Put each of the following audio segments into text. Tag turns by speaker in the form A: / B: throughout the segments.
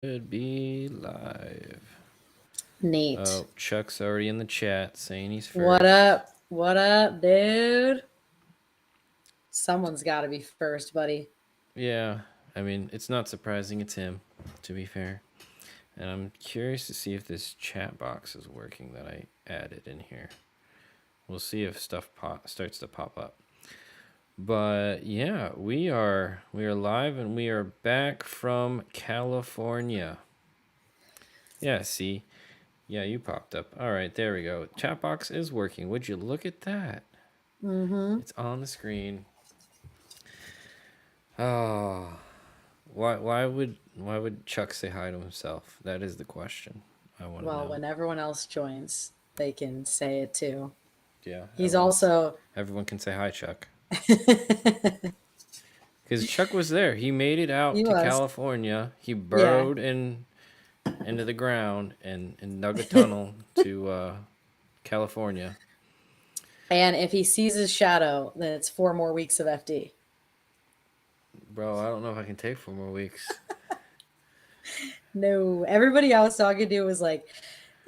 A: Should be live.
B: Neat.
A: Oh, Chuck's already in the chat saying he's
B: What
A: first.
B: up? What up, dude? Someone's got to be first, buddy.
A: Yeah, I mean, it's not surprising it's him, to be fair. And I'm curious to see if this chat box is working that I added in here. We'll see if stuff starts to pop up. But yeah, we are live and we are back from California. Yeah, see. Yeah, you popped up. All right, there we go. Chat box is working. Would you look at that?
B: Mm-hmm.
A: It's on the screen. Oh, why would Chuck say hi to himself? That is the question I want to
B: Well,
A: know.
B: when everyone else joins, they can say it too.
A: Yeah,
B: He's also.
A: everyone can say hi, Chuck.
B: He
A: Because Chuck was there. He made it out to
B: was.
A: California. He
B: Yeah.
A: burrowed into the ground and dug a tunnel to California.
B: And if he sees his shadow, then it's 4 more weeks of FD.
A: Bro, I don't know if I can take 4 more weeks.
B: No, everybody I was talking to was like,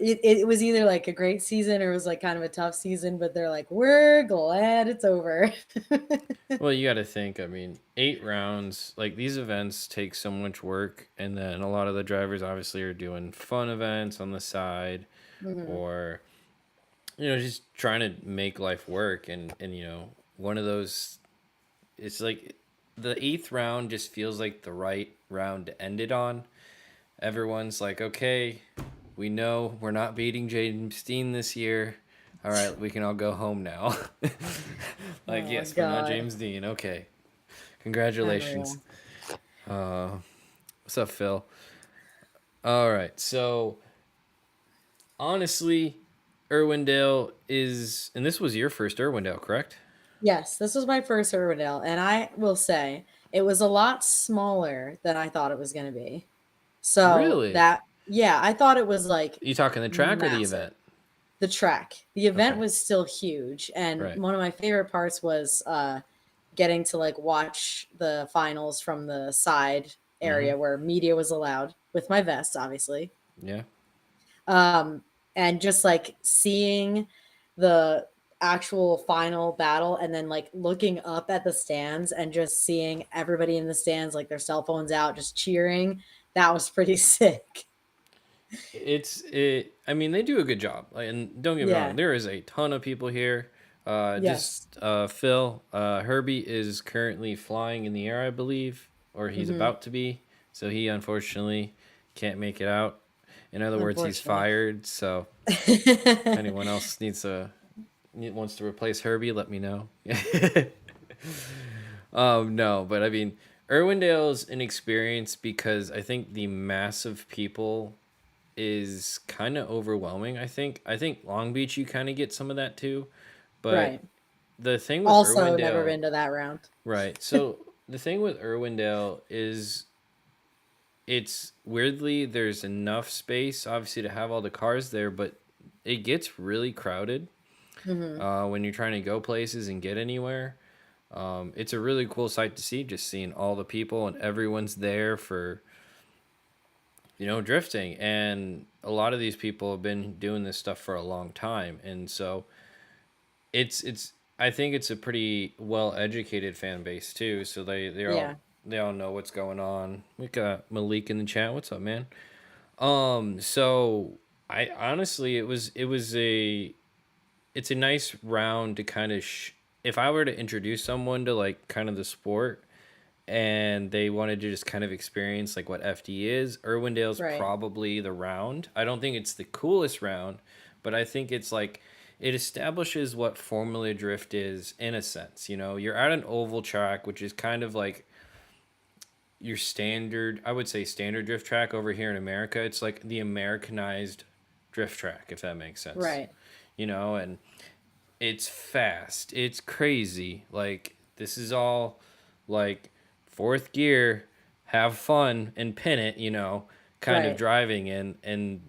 B: it was either like a great season or it was like kind of a tough season, but they're like, we're glad it's over.
A: Well, you got to think. I mean, 8 rounds. Like these events take so much work, and then a lot of the drivers obviously are doing fun events on the side,
B: Hmm.
A: or just trying to make life work. And one of those. It's like the eighth round just feels like the right round to end it on. Everyone's like, okay, we know we're not beating Jaden Steen this year. All right, we can all go home now. Like,
B: Oh,
A: yes, we're not
B: God.
A: James Dean. Okay. Congratulations.
B: Unreal.
A: Uh, what's up, Phil? All right. So, honestly, Irwindale is, and this was your first Irwindale, correct?
B: Yes, this was my first Irwindale, and I will say it was a lot smaller than I thought it was going to be. So
A: Really?
B: that, yeah, I thought it was like
A: You talking the track or the
B: massive.
A: event?
B: The track, the event
A: Okay.
B: was still huge, and
A: Right.
B: one of my favorite parts was getting to like watch the finals from the side
A: Mm-hmm.
B: area where media was allowed with my vest, obviously.
A: Yeah.
B: um, and just like seeing the actual final battle and then like looking up at the stands and just seeing everybody in the stands like their cell phones out just cheering, that was pretty sick.
A: I mean, they do a good job. Like, and don't get me wrong,
B: Yeah.
A: there is a ton of people here. Just
B: Yes.
A: Phil, Herbie is currently flying in the air, I believe, or he's
B: Hmm.
A: about to be. So he unfortunately can't make it out. In other words, he's
B: Unfortunately.
A: fired. So if anyone else wants to replace Herbie, let me know. No, but I mean, Irwindale's an experience because I think the mass of people is kind of overwhelming. I think Long Beach you kind of get some of that too, but
B: Right.
A: the thing with
B: Also never
A: Irwindale,
B: been to that round.
A: right? So the thing with Irwindale is it's weirdly there's enough space obviously to have all the cars there, but it gets really crowded
B: Hmm.
A: when you're trying to go places and get anywhere. It's a really cool sight to see, just seeing all the people and everyone's there for drifting. And a lot of these people have been doing this stuff for a long time. And so it's I think it's a pretty well educated fan base too. So
B: Yeah.
A: they all know what's going on. We got Malik in the chat. What's up, man? So I honestly it's a nice round to kind of if I were to introduce someone to like kind of the sport and they wanted to just kind of experience like what FD is, Irwindale's
B: Right.
A: probably the round. I don't think it's the coolest round, but I think it's like it establishes what Formula Drift is in a sense. You're at an oval track, which is kind of like your standard, I would say standard drift track over here in America. It's like the Americanized drift track, if that makes sense.
B: Right.
A: And it's fast. It's crazy. Like this is all like fourth gear, have fun and pin it, kind of
B: Right.
A: driving and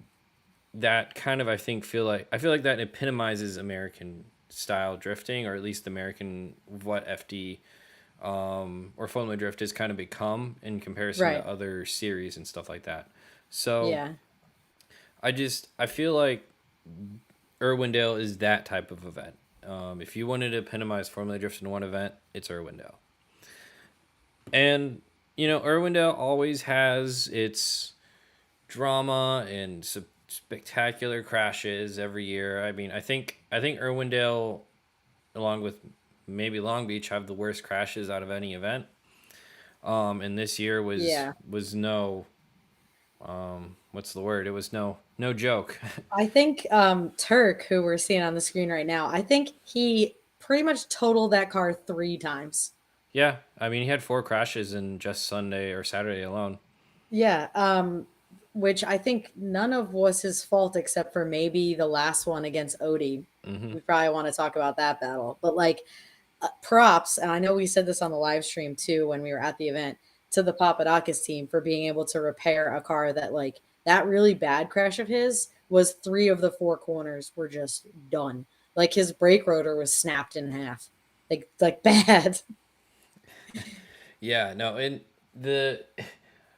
A: that kind of I feel like that epitomizes American style drifting, or at least American what FD or Formula Drift has kind of become in comparison
B: Right.
A: to other series and stuff like that. So
B: Yeah.
A: I feel like Irwindale is that type of event. If you wanted to epitomize Formula Drift in one event, it's Irwindale. And Irwindale always has its drama and spectacular crashes every year. I mean, I think Irwindale, along with maybe Long Beach, have the worst crashes out of any event. And this year was
B: Yeah.
A: was no what's the word? It was no joke.
B: I think Tuerck, who we're seeing on the screen right now, I think he pretty much totaled that car 3 times.
A: Yeah, I mean he had 4 crashes in just Sunday or Saturday alone.
B: Yeah. Which I think none of was his fault except for maybe the last one against Odi.
A: Hmm.
B: We probably want to talk about that battle. But like props, and I know we said this on the live stream too when we were at the event, to the Papadakis team for being able to repair a car that like that really bad crash of his was 3 of the 4 corners were just done. Like his brake rotor was snapped in half. Like bad.
A: Yeah, no, and the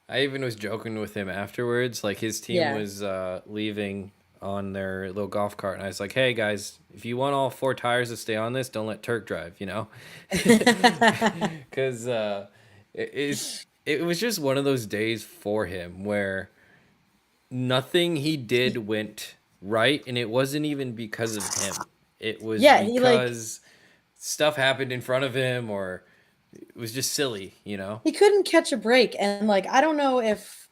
A: I even was joking with him afterwards. Like his team
B: Yeah.
A: was leaving on their little golf cart, and I was like, "Hey guys, if you want all 4 tires to stay on this, don't let Turk drive." Because it was just one of those days for him where nothing he did went right, and it wasn't even because of him. It was
B: Yeah, he like
A: because stuff happened in front of him, or it was just silly.
B: he couldn't catch a break, and like I don't know if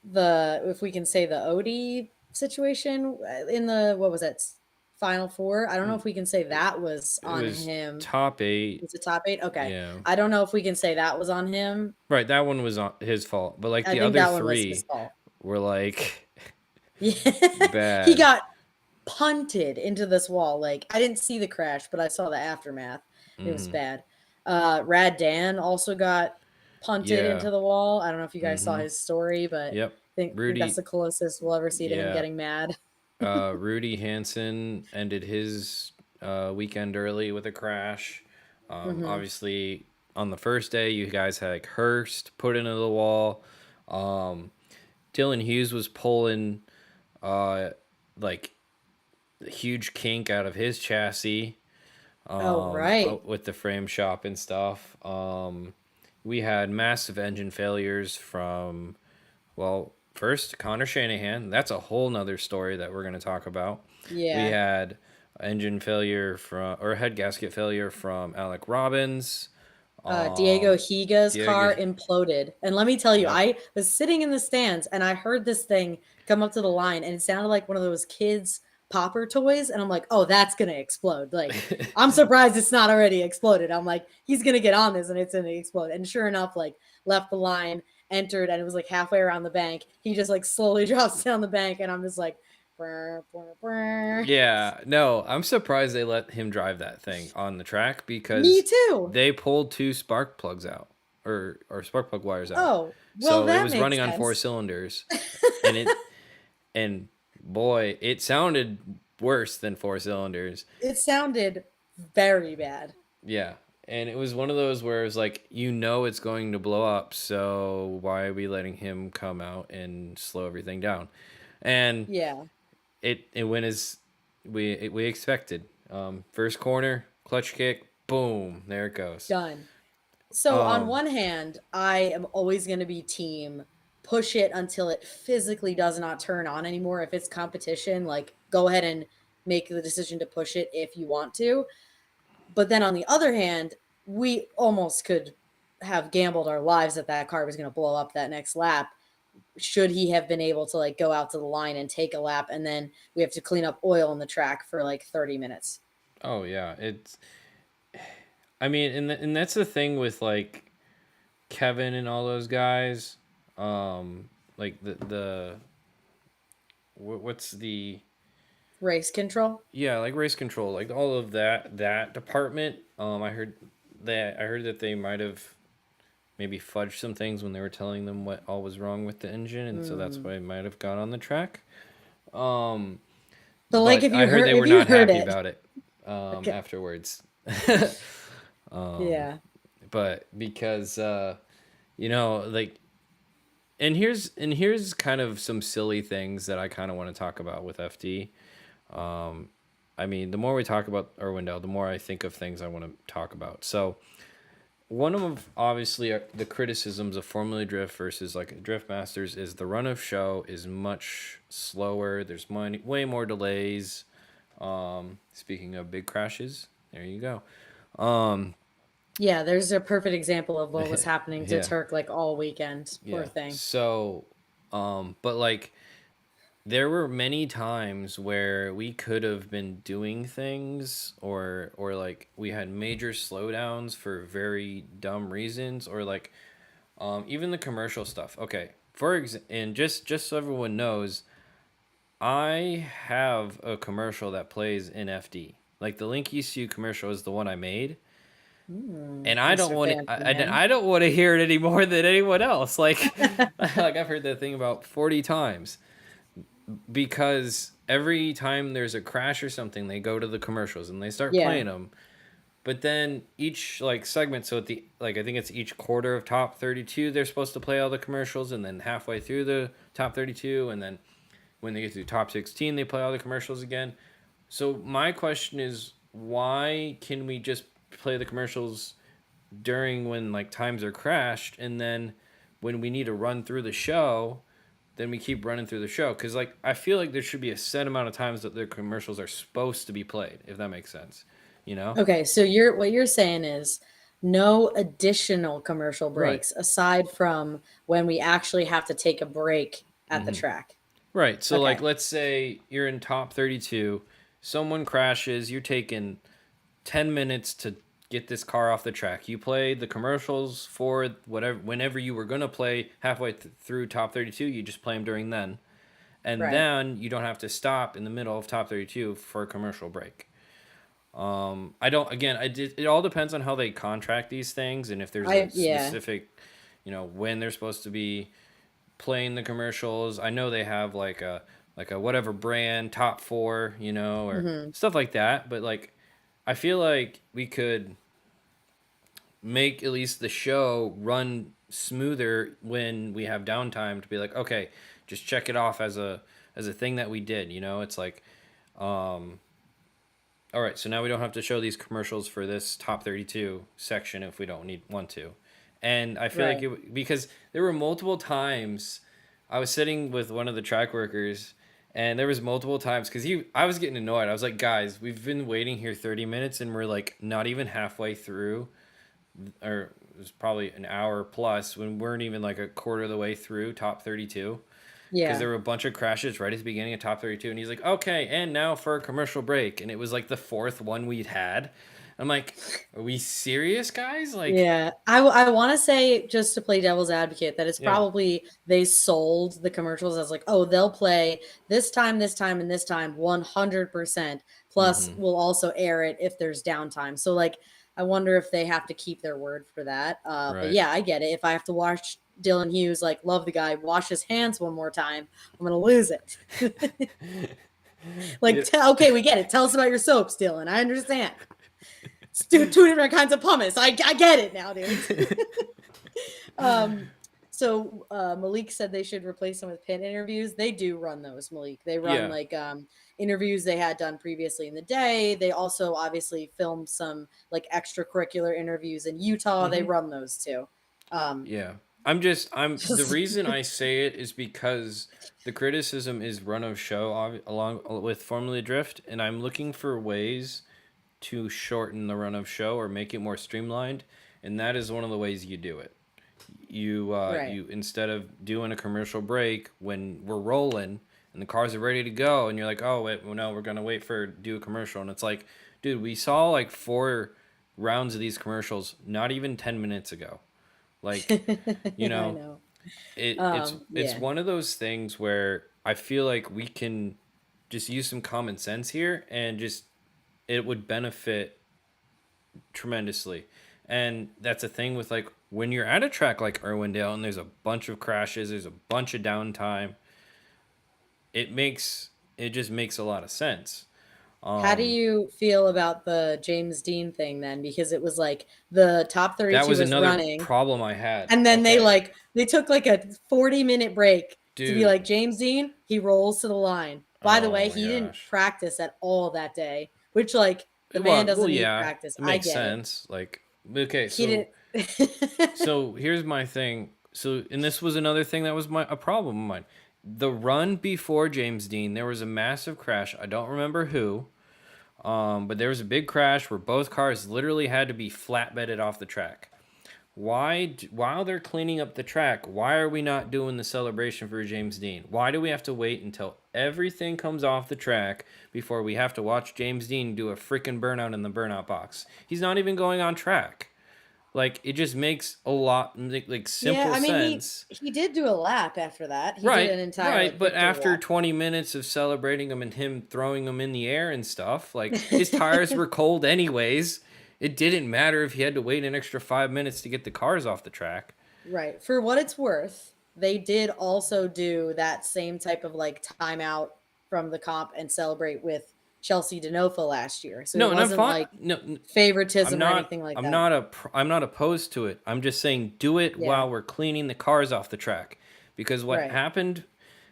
B: we can say the Odie situation in the what was that final four. I don't know if we can say that was
A: It
B: on
A: was
B: him.
A: top 8.
B: Was it top eight? Okay,
A: Yeah.
B: I don't know if we can say that was on him.
A: Right, that one was on his fault. But like
B: I
A: the
B: think
A: other
B: that one was his
A: 3
B: fault.
A: were like
B: Yeah, he
A: bad.
B: got punted into this wall. Like I didn't see the crash, but I saw the aftermath. It was
A: Hmm.
B: bad. Rad Dan also got punted
A: Yeah.
B: into the wall. I don't know if you guys saw
A: Hmm.
B: his story, but
A: Yep.
B: think that's
A: Rudy.
B: the closest we'll ever see to him
A: Yeah.
B: getting mad.
A: Rudy Hansen ended his weekend early with a crash.
B: Hmm.
A: Obviously, on the first day, you guys had like Hurst put into the wall. Um, Dylan Hughes was pulling uh, like a huge kink out of his chassis
B: Oh right.
A: with the frame shop and stuff. We had massive engine failures from, well, first, Connor Shanahan. That's a whole nother story that we're going to talk about. We
B: Yeah.
A: had engine failure from, or head gasket failure from Alec Robbins.
B: Diego Higa's car
A: Diego,
B: imploded. And let me tell you,
A: yep.
B: I was sitting in the stands and I heard this thing come up to the line and it sounded like one of those kids' popper toys. And I'm like, oh, that's going to explode. Like, I'm surprised it's not already exploded. I'm like, he's going to get on this and it's going to explode. And sure enough, like, left the line, entered, and it was like halfway around the bank. He just like slowly drops down the bank. And I'm just like, brr, brr, brr.
A: Yeah, no, I'm surprised they let him drive that thing on the track
B: Me
A: because
B: too.
A: they pulled 2 spark plugs out, or spark plug wires out.
B: Oh, well,
A: So it
B: that
A: was
B: makes
A: running on 4
B: sense.
A: cylinders, and and boy, it sounded worse than 4 cylinders.
B: It sounded very bad.
A: Yeah. And it was one of those where it was like, it's going to blow up, so why are we letting him come out and slow everything down? And
B: Yeah.
A: it went as we expected. First corner, clutch kick, boom, there it goes.
B: Done. So on
A: Um,
B: one hand, I am always going to be team push it until it physically does not turn on anymore. If it's competition, like go ahead and make the decision to push it if you want to. But then on the other hand, we almost could have gambled our lives that that car was going to blow up that next lap should he have been able to like go out to the line and take a lap and then we have to clean up oil in the track for like 30 minutes.
A: oh yeah, I mean, and that's the thing with like Kevin and all those guys. Like what's the
B: Race control.
A: yeah, like race control, like all of that department. I heard that they might have maybe fudged some things when they were telling them what all was wrong with the engine, and so that's
B: Mm.
A: why it might have got on the track. Um,
B: So like
A: but I heard they
B: if
A: were
B: you
A: not
B: heard
A: happy
B: it.
A: about it
B: Okay.
A: afterwards. um,
B: Yeah.
A: but because like, and here's kind of some silly things that I kind of want to talk about with FD. I mean, the more we talk about Irwindale, the more I think of things I want to talk about. So one of obviously the criticisms of Formula Drift versus like Drift Masters is the run of show is much slower. There's way more delays. Speaking of big crashes, there you go.
B: Yeah, there's a perfect example of what was happening to
A: Yeah,
B: Tuerck like all weekend. Poor
A: yeah.
B: thing.
A: So, but like there were many times where we could have been doing things or like we had major slowdowns for very dumb reasons or like even the commercial stuff. Okay, and just so everyone knows, I have a commercial that plays in FD. Like the Link ECU commercial is the one I made, and I don't
B: Mr.
A: want
B: Fancy
A: to.
B: Man.
A: I don't want to hear it any more than anyone else. Like, like I've heard that thing about 40 times because every time there's a crash or something, they go to the commercials and they start
B: Yeah.
A: playing them. But then each like segment, so at the like I think it's each quarter of top 32, they're supposed to play all the commercials, and then halfway through the top 32, and then when they get to the top 16, they play all the commercials again. So my question is, why can we just play the commercials during when like times are crashed, and then when we need to run through the show, then we keep running through the show? Because like I feel like there should be a set amount of times that their commercials are supposed to be played, if that makes sense. You know?
B: Okay, so what you're saying is no additional commercial
A: Right.
B: breaks aside from when we actually have to take a break at the track.
A: Right. So like
B: Okay.
A: let's say you're in top 32, someone crashes, you're taking 10 minutes to get this car off the track. You play the commercials for whatever whenever you were going to play halfway through top 32, you just play them during then. And
B: Right.
A: then you don't have to stop in the middle of top 32 for a commercial break. I don't again, it all depends on how they contract these things and if there's a
B: Yeah.
A: specific, when they're supposed to be playing the commercials. I know they have like a whatever brand top 4, or
B: Hmm.
A: stuff like that, but like I feel like we could make at least the show run smoother when we have downtime to be like, okay, just check it off as a thing that we did. It's like, all right, so now we don't have to show these commercials for this top 32 section if we don't want to. And I feel like
B: Right.
A: because there were multiple times I was sitting with one of the track workers, and there was multiple times because I was getting annoyed. I was like, guys, we've been waiting here 30 minutes and we're like not even halfway through, or it was probably an hour plus when we weren't even like a quarter of the way through top 32 because
B: Yeah.
A: there were a bunch of crashes right at the beginning of top 32, and he's like, okay, and now for a commercial break, and it was like the fourth one we'd had. I'm like, are we serious, guys? Like,
B: Yeah. I want to say, just to play devil's advocate, that it's
A: yeah.
B: probably they sold the commercials as like, oh, they'll play this time, and this time 100%. Plus,
A: Mm-hmm.
B: we'll also air it if there's downtime. So, like, I wonder if they have to keep their word for that. But
A: Right.
B: yeah, I get it. If I have to watch Dylan Hughes, like, love the guy, wash his hands one more time, I'm going to lose it. Like,
A: Yeah.
B: okay, we get it. Tell us about your soaps, Dylan. I understand. It's two different kinds of pumice. I get it now, dude. So Malik said they should replace them with pit interviews. They do run those, Malik. They run
A: Yeah.
B: like interviews they had done previously in the day. They also obviously filmed some like extracurricular interviews in Utah. They
A: Mm-hmm.
B: run those too.
A: Yeah. The reason I say it is because the criticism is run of show along with Formula Drift, and I'm looking for ways to shorten the run of show or make it more streamlined, and that is one of the ways you do it.
B: Right.
A: You instead of doing a commercial break when we're rolling and the cars are ready to go, and you're like, oh wait, well, no, we're gonna wait for do a commercial, and it's like, dude, we saw like 4 rounds of these commercials not even 10 minutes ago. Like, you
B: I
A: know,
B: know.
A: it's
B: Yeah.
A: one of those things where I feel like we can just use some common sense here and just it would benefit tremendously. And that's a thing with like when you're at a track like Irwindale and there's a bunch of crashes, there's a bunch of downtime, it just makes a lot of sense.
B: How do you feel about the James Dean thing then? Because it was like the top
A: That
B: 32
A: was
B: was
A: another
B: running,
A: problem I had.
B: and then
A: Okay,
B: they took like a 40-minute break to be
A: dude.
B: like, James Dean, he rolls to the line. By the
A: Oh
B: way,
A: my
B: he didn't
A: gosh.
B: practice at all that day, which like the man
A: Well,
B: doesn't need
A: yeah,
B: practice.
A: it
B: I
A: makes
B: get it.
A: sense. Like, okay,
B: He
A: so
B: didn't.
A: here's my thing. So, and this was another thing that was a problem of mine. The run before James Dean, there was a massive crash. I don't remember who, but there was a big crash where both cars literally had to be flatbedded off the track. While they're cleaning up the track, why are we not doing the celebration for James Dean? Why do we have to wait until everything comes off the track before we have to watch James Dean do a freaking burnout in the burnout box? He's not even going on track. Like, it just makes a lot like
B: Yeah,
A: simple
B: I mean
A: sense.
B: he did do a lap after that. He did
A: Right,
B: an entire
A: right.
B: like
A: But
B: victory
A: after
B: lap.
A: 20 minutes of celebrating him and him throwing him in the air and stuff, like, his tires were cold anyways. It didn't matter if he had to wait an extra 5 minutes to get the cars off the track.
B: Right. For what it's worth, they did also do that same type of like timeout from the comp and celebrate with Chelsea DeNofa last year. So it
A: No, and I'm
B: wasn't
A: fine.
B: like
A: No, I'm
B: favoritism or
A: not.
B: anything like
A: I'm
B: that.
A: not I'm not opposed to it. I'm just saying do it
B: Yeah.
A: while we're cleaning the cars off the track, because what
B: Right.
A: happened,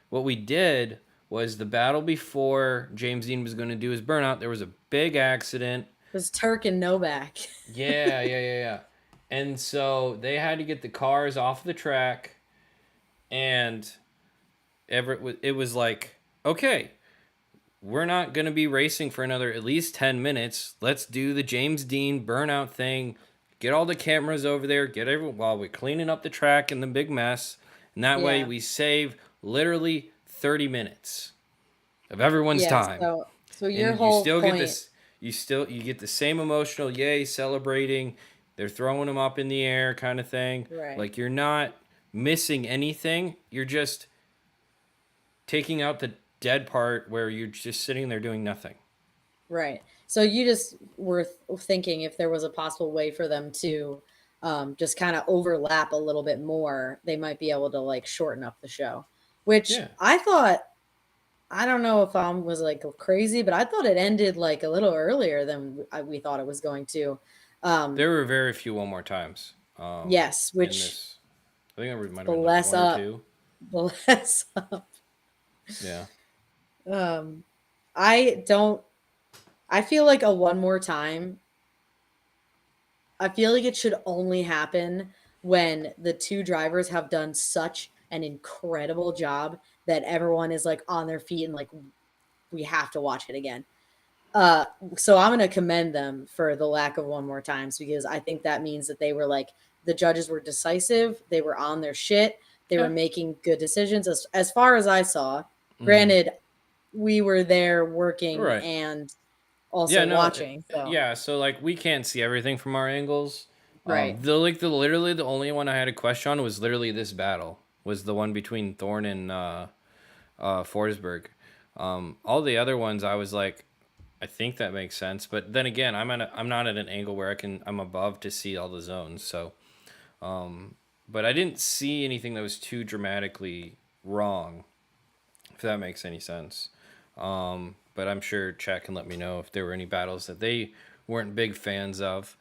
A: what we did was the battle before James Dean was going to do his burnout. There was a big accident.
B: It was Turk and Novak.
A: Yeah. And so they had to get the cars off the track, and it was like, okay, we're not going to be racing for another at least 10 minutes. Let's do the James Dean burnout thing. Get all the cameras over there. Get everyone while we're cleaning up the track and the big mess. And that way
B: Yeah.
A: we save literally 30 minutes of everyone's
B: Yeah.
A: time.
B: So your
A: And you
B: whole
A: still get
B: point,
A: this you get the same emotional yay celebrating. They're throwing them up in the air kind of thing.
B: right.
A: Like, you're not missing anything. You're just taking out the dead part where you're just sitting there doing nothing.
B: Right. So you just were thinking if there was a possible way for them to just kind of overlap a little bit more, they might be able to like shorten up the show. Which
A: Yeah.
B: I thought, I don't know if I was like crazy, but I thought it ended like a little earlier than we thought it was going to.
A: There were very few one more times.
B: Yes,
A: In
B: which
A: this, I think it might have
B: the
A: been like
B: less
A: one or
B: up,
A: two.
B: the less up.
A: Yeah.
B: Um, I don't. I feel like a one more time. I feel like it should only happen when the two drivers have done such an incredible job that everyone is like on their feet and like we have to watch it again. Uh, so I'm gonna commend them for the lack of one more times because I think that means that they were like the judges were decisive, they were on their shit, they were
A: Yeah.
B: making good decisions as far as I saw.
A: Mm.
B: Granted, we were there working
A: Right.
B: and
A: Yeah.
B: also
A: No.
B: watching, so
A: Yeah. So, like, we can't see everything from our angles.
B: right.
A: The literally the only one I had a question on was literally this battle, was the one between Thorne and Forsberg. All the other ones I was like, I think that makes sense, but then again, I'm not at an angle where I'm above to see all the zones. So, but I didn't see anything that was too dramatically wrong, if that makes any sense. But I'm sure chat can let me know if there were any battles that they weren't big fans of.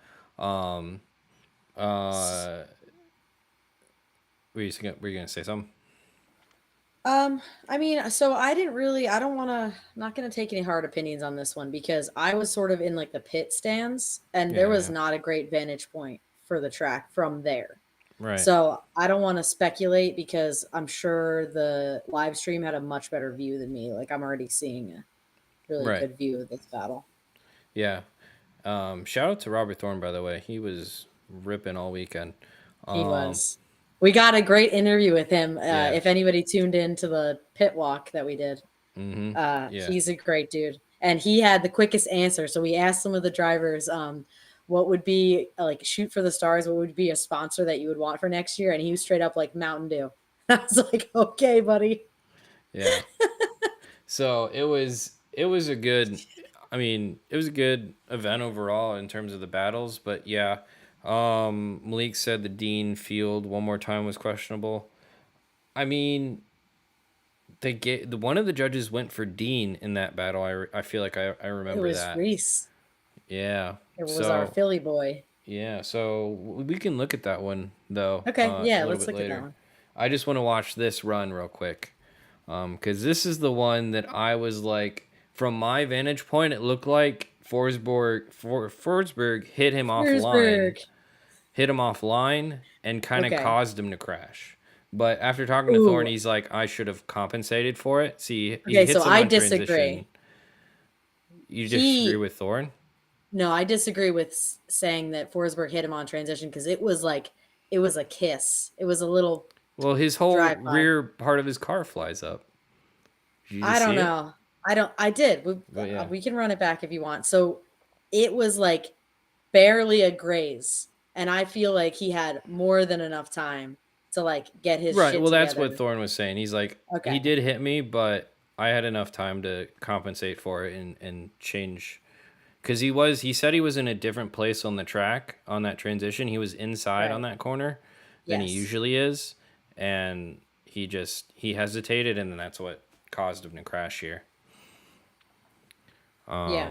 A: Uh, were you gonna say something?
B: I mean, so I don't want to, not going to take any hard opinions on this one because I was sort of in like the pit stands and there was
A: Yeah.
B: not a great vantage point for the track from there.
A: Right.
B: So I don't want to speculate because I'm sure the live stream had a much better view than me. Like I'm already seeing a really
A: Right.
B: good view of this battle.
A: Yeah. Shout out to Robert Thorne, by the way. He was ripping all weekend.
B: He
A: Um,
B: was. We got a great interview with him.
A: yeah.
B: If anybody tuned in to the pit walk that we did,
A: Mm-hmm. Yeah.
B: he's a great dude. And he had the quickest answer. So we asked some of the drivers, what would be like shoot for the stars? What would be a sponsor that you would want for next year? And he was straight up like Mountain Dew. I was like, okay, buddy.
A: Yeah. So it was a good, I mean, it was a good event overall in terms of the battles, but yeah. Malik said the Dean field one more time was questionable. I mean, one of the judges went for Dean in that battle. I feel like I
B: It
A: remember
B: was
A: that.
B: Reese.
A: Yeah.
B: It was our
A: So
B: Philly boy.
A: yeah. So we can look at that one though
B: Okay,
A: a
B: yeah,
A: little
B: let's
A: bit
B: look at that
A: later.
B: one.
A: I just want to watch this run real quick, because this is the one that I was like, from my vantage point, it looked like Forsberg
B: Petersburg.
A: hit him offline, and kind of
B: Okay.
A: caused him to crash. But after talking to Thorne,
B: Ooh.
A: he's like, I should have compensated for it. See, he
B: Okay, so
A: hits him
B: I
A: on transition.
B: disagree.
A: You disagree
B: He
A: with Thorne?
B: No, I disagree with saying that Forsberg hit him on transition because it was like it was a kiss. It was a little
A: Well, his whole
B: drive by.
A: rear part of his car flies up. Did you
B: I
A: just
B: don't
A: see it?
B: know. I don't. I did.
A: But yeah.
B: We can run it back if you want. So it was like barely a graze, and I feel like he had more than enough time to like get his
A: Right.
B: shit
A: Well, that's what
B: together.
A: Thorne was saying. He's like, he
B: Okay.
A: did hit me, but I had enough time to compensate for it and change. Because he said he was in a different place on the track on that transition. He was inside on
B: Right.
A: that corner than he
B: Yes.
A: usually is. And he hesitated, and then that's what caused him to crash here.
B: Yeah.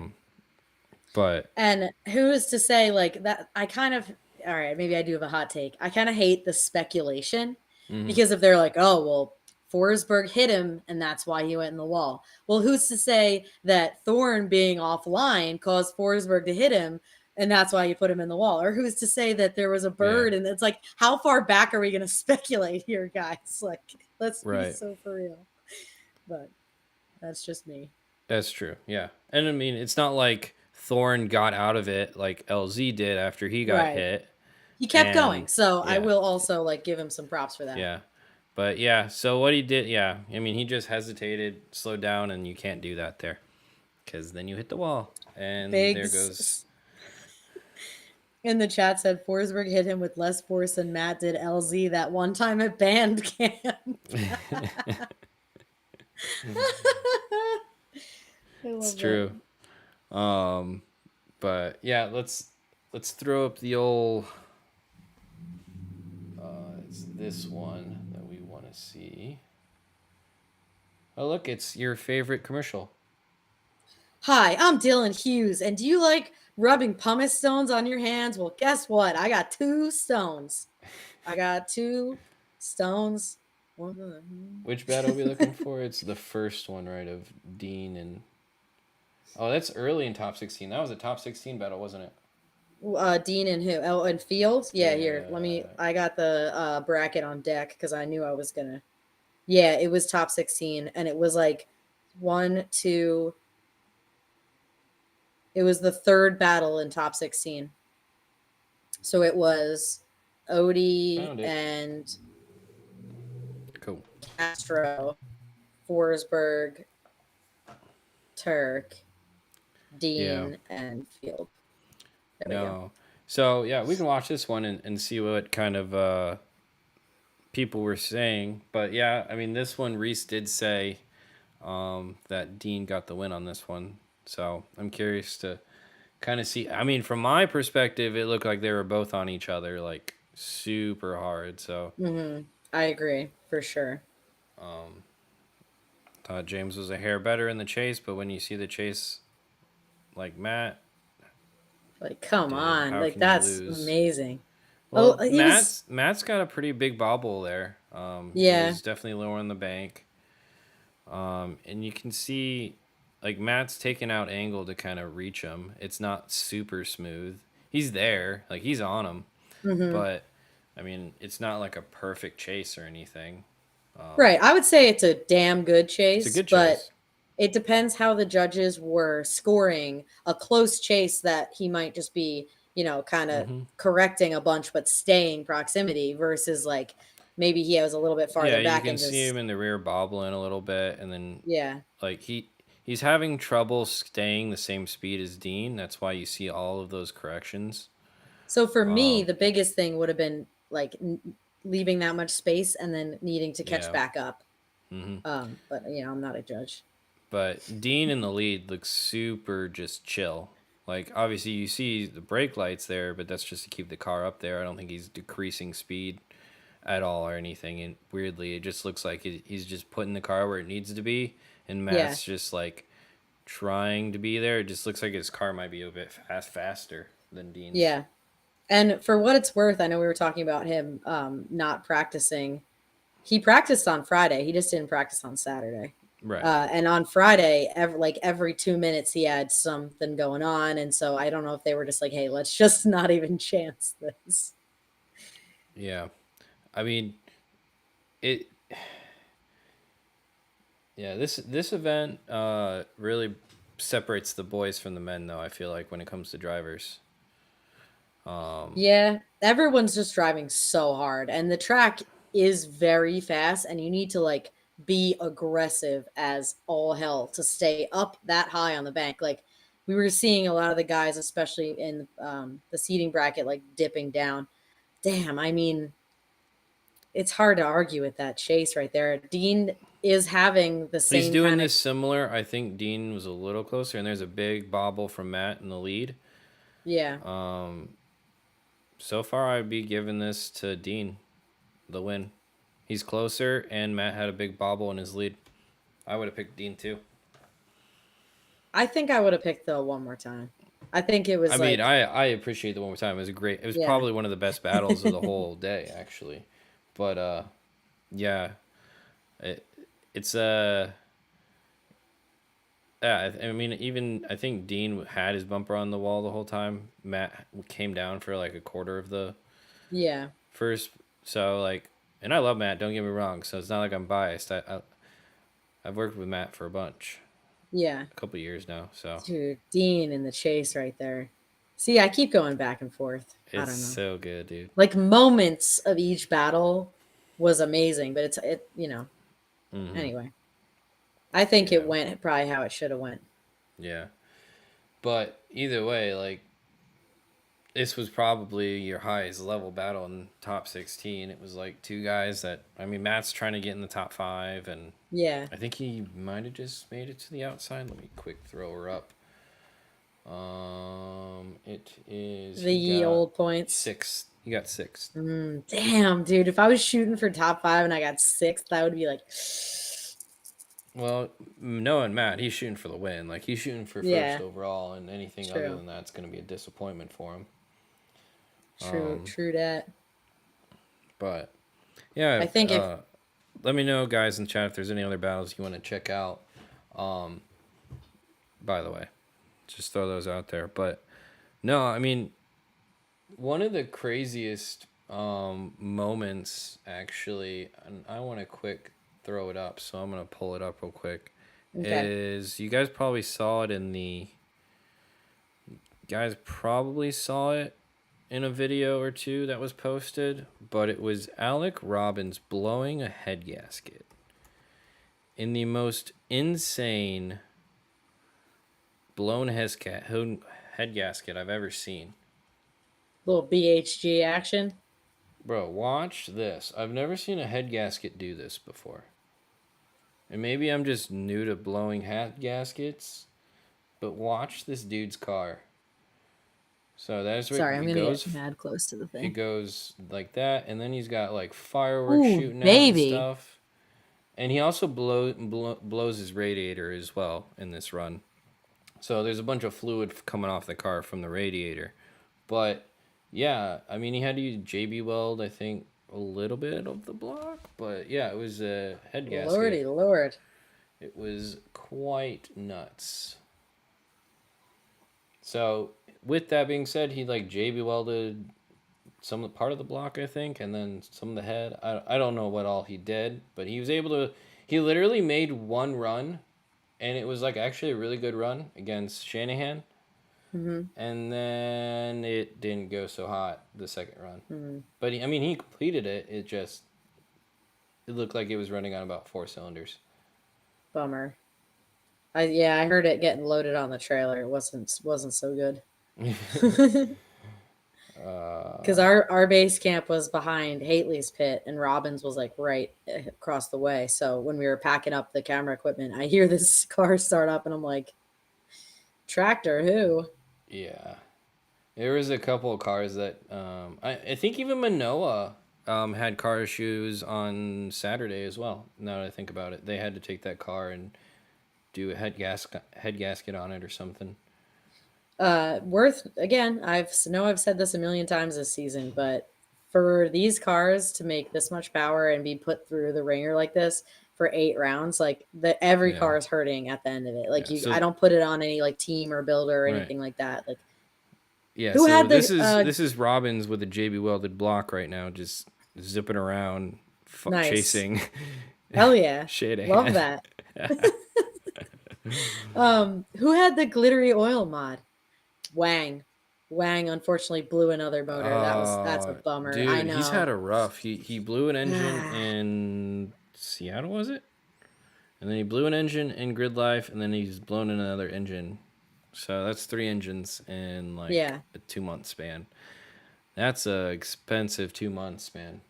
A: But
B: And who is to say like that? I kind of, all right, maybe I do have a hot take. I kind of hate the speculation
A: mhm.
B: because if they're like, oh, well, Forsberg hit him and that's why he went in the wall. Well, who's to say that Thorne being offline caused Forsberg to hit him and that's why you put him in the wall? Or who's to say that there was a
A: Yeah,
B: bird and it's like, how far back are we going to speculate here, guys? Like, let's be
A: right.
B: so for real. But that's just me.
A: That's true. Yeah. And I mean, it's not like Thorne got out of it like LZ did after he got
B: Right.
A: hit.
B: He kept going.
A: And
B: So I
A: yeah,
B: will also like give him some props for that.
A: yeah. But yeah, so what he did, yeah, I mean, he just hesitated, slowed down, and you can't do that there because then you hit the wall. And there goes.
B: Biggs in the chat said Forsberg hit him with less force than Matt did LZ that one time at band camp.
A: It's true. But yeah, let's throw up the old. It's this one that we want to see. Oh, look, it's your favorite commercial.
B: Hi, I'm Dylan Hughes, and do you like rubbing pumice stones on your hands? Well, guess what? I got 2 stones. I got 2 stones.
A: Which battle are we looking for? It's the first one, right, of Dean and. Oh, that's early in top 16. That was a top 16 battle, wasn't it?
B: Dean and who? Oh, and Fields? Yeah, here. Let me.
A: Yeah.
B: I got the bracket on deck because I knew I was gonna. Yeah, it was top 16, and it was like 1, 2. It was the third battle in top 16. So it was Odi
A: Found it.
B: and
A: Cool.
B: Castro, Forsberg, Tuerck, Dean, and Field. There we go.
A: So yeah, we can watch this one and see what kind of people were saying. But yeah, I mean, this one Reese did say that Dean got the win on this one. So I'm curious to kind of see. I mean, from my perspective, it looked like they were both on each other like super hard. So
B: I agree for sure.
A: thought James was a hair better in the chase, but when you see the chase like Matt,
B: Like, come
A: dude,
B: on,
A: how
B: like
A: can you
B: that's
A: lose?
B: amazing.
A: Well,
B: Oh, he was.
A: Matt's got a pretty big bobble there. He
B: Yeah.
A: was definitely lower in the bank. And you can see, like, Matt's taking out angle to kind of reach him. It's not super smooth. He's there, like he's on him, but I mean, it's not like a perfect chase or anything.
B: Right. I would say it's a damn good
A: It's a
B: chase,
A: good
B: but
A: chase.
B: it depends how the judges were scoring a close chase that he might just be, kind of correcting a bunch but staying proximity versus like maybe he was a little bit
A: Yeah,
B: farther
A: you
B: back
A: can
B: and
A: see him
B: just
A: in the rear bobbling a little bit, and then
B: yeah.
A: like he's having trouble staying the same speed as Dean. That's why you see all of those corrections.
B: So for me, the biggest thing would have been like leaving that much space and then needing to catch
A: Yeah.
B: back up. But I'm not a judge.
A: But Dean in the lead looks super just chill. Like, obviously, you see the brake lights there, but that's just to keep the car up there. I don't think he's decreasing speed. at all or anything. And weirdly, it just looks like he's just putting the car where it needs to be, and
B: Yeah.
A: Matt's just like trying to be there. It just looks like his car might be a bit faster than Dean's.
B: Yeah. And for what it's worth, I know we were talking about him not practicing. He practiced on Friday. He just didn't practice on Saturday.
A: Right.
B: And on Friday, every 2 minutes, he had something going on. And so I don't know if they were just like, hey, let's just not even chance this.
A: Yeah. I mean, it. Yeah, this event really separates the boys from the men, though. I feel like when it comes to drivers.
B: Yeah, everyone's just driving so hard, and the track is very fast, and you need to like be aggressive as all hell to stay up that high on the bank. Like we were seeing a lot of the guys, especially in the seating bracket, like dipping down. Damn, I mean, it's hard to argue with that chase right there. Dean is having the
A: He's
B: same
A: doing
B: kind of
A: this similar. I think Dean was a little closer, and there's a big bobble from Matt in the lead.
B: yeah.
A: So far, I'd be giving this to Dean, the win. He's closer, and Matt had a big bobble in his lead. I would have picked Dean too.
B: I think I would have picked the one more time. I think it was
A: I mean,
B: like,
A: I appreciate the one more time. It was great. It was
B: yeah,
A: probably one of the best battles of the whole day, actually. But yeah, it, it's yeah. I mean, even I think Dean had his bumper on the wall the whole time. Matt came down for like a quarter of the
B: yeah,
A: first. So like, and I love Matt. Don't get me wrong. So it's not like I'm biased. I've worked with Matt for
B: yeah.
A: a couple years now. So
B: Dude, Dean in the chase right there. See, I keep going back and forth. I
A: it's
B: don't know.
A: so good, dude.
B: Like moments of each battle was amazing, but
A: Hmm.
B: anyway. I think it
A: Yeah,
B: went probably how it should have went.
A: yeah. But either way, like this was probably your highest level battle in top 16. It was like two guys that I mean, Matt's trying to get in the top 5, and
B: Yeah.
A: I think he might have just made it to the outside. Let me quick throw her up. It is
B: The
A: he
B: ye
A: got
B: old points.
A: 6. He got 6.
B: Damn, dude. If I was shooting for top 5 and I got sixth, I would be like,
A: Well, Noah and Matt, he's shooting for the win. Like he's shooting for first
B: yeah,
A: overall, and anything other
B: true.
A: than that's going to be a disappointment for him.
B: True, true that.
A: But yeah,
B: I think if
A: let me know, guys, in chat if there's any other battles you want to check out. By the way, just throw those out there. But no, I mean, one of the craziest moments actually, and I want to quick throw it up, so I'm gonna pull it up real quick.
B: okay.
A: Is you guys probably saw it in a video or two that was posted, but it was Alec Robbins blowing a head gasket in the most insane blown head gasket I've ever seen.
B: Little BHG action.
A: Bro, watch this. I've never seen a head gasket do this before. And maybe I'm just new to blowing head gaskets, but watch this dude's car. So that's what
B: Sorry, I'm
A: it
B: gonna get
A: goes.
B: mad close to the
A: It
B: thing.
A: goes like that, and then he's got like fireworks
B: Ooh,
A: shooting out and
B: baby.
A: stuff. And he also blows his radiator as well in this run. So there's a bunch of fluid coming off the car from the radiator. But yeah, I mean, he had to use JB Weld, I think, a little bit of the block. But yeah, it was a head gasket.
B: Lordy Lord.
A: It was quite nuts. So with that being said, he like JB welded some of the part of the block, I think, and then some of the head. I don't know what all he did, but he was able to. He literally made one run, and it was like actually a really good run against Shanahan.
B: Mm-hmm.
A: And then it didn't go so hot the second run.
B: Mm-hmm.
A: But he completed it. It looked like it was running on about 4 cylinders.
B: Bummer. I heard it getting loaded on the trailer. It wasn't so good. Because our base camp was behind Hately's pit, and Robbins was like right across the way. So when we were packing up the camera equipment, I hear this car start up, and I'm like, "Tractor who?"
A: Yeah. There was a couple of cars that I think even Manoa had car issues on Saturday as well. Now that I think about it, they had to take that car and do a head gasket on it or something.
B: Worth again. I've said this a million times this season, but for these cars to make this much power and be put through the ringer like this for 8 rounds, like every
A: Yeah,
B: car is hurting at the end of it. Like
A: yeah.
B: I
A: So
B: don't put it on any like team or builder or
A: right,
B: anything like that. Like
A: yeah.
B: who
A: So
B: had the
A: this is Robbins with a JB welded block right now, just zipping around,
B: nice?
A: chasing
B: Hell yeah, love
A: Shanahan.
B: that. Who had the glittery oil mod? Wang. Wang unfortunately blew another motor. That's a
A: Oh,
B: bummer. I
A: dude, he's had
B: know.
A: a rough. He blew an engine in Seattle, was it? And then he blew an engine in Grid Life, and then he's blown another engine. So that's 3 engines in like
B: Yeah,
A: a 2 month span. That's a expensive 2 months span.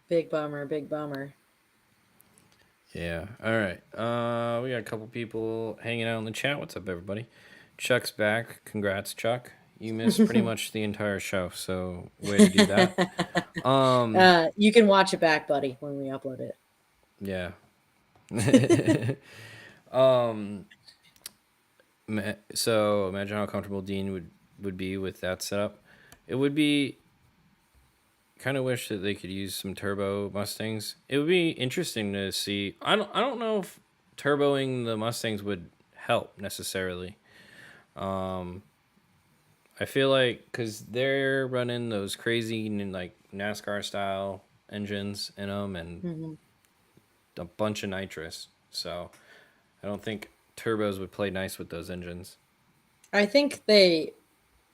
B: big bummer, big bummer.
A: Yeah. All right. We got a couple people hanging out in the chat. What's up, everybody? Chuck's back. Congrats, Chuck. You missed pretty much the entire show, so way to do that.
B: You can watch it back, buddy, when we upload it.
A: Yeah. So imagine how comfortable Dean would be with that setup. It would be kind of wish that they could use some turbo Mustangs. It would be interesting to see. I don't know if turboing the Mustangs would help necessarily. I feel like because they're running those crazy like NASCAR style engines in them and
B: Hmm.
A: a bunch of nitrous. So I don't think turbos would play nice with those engines.
B: I think they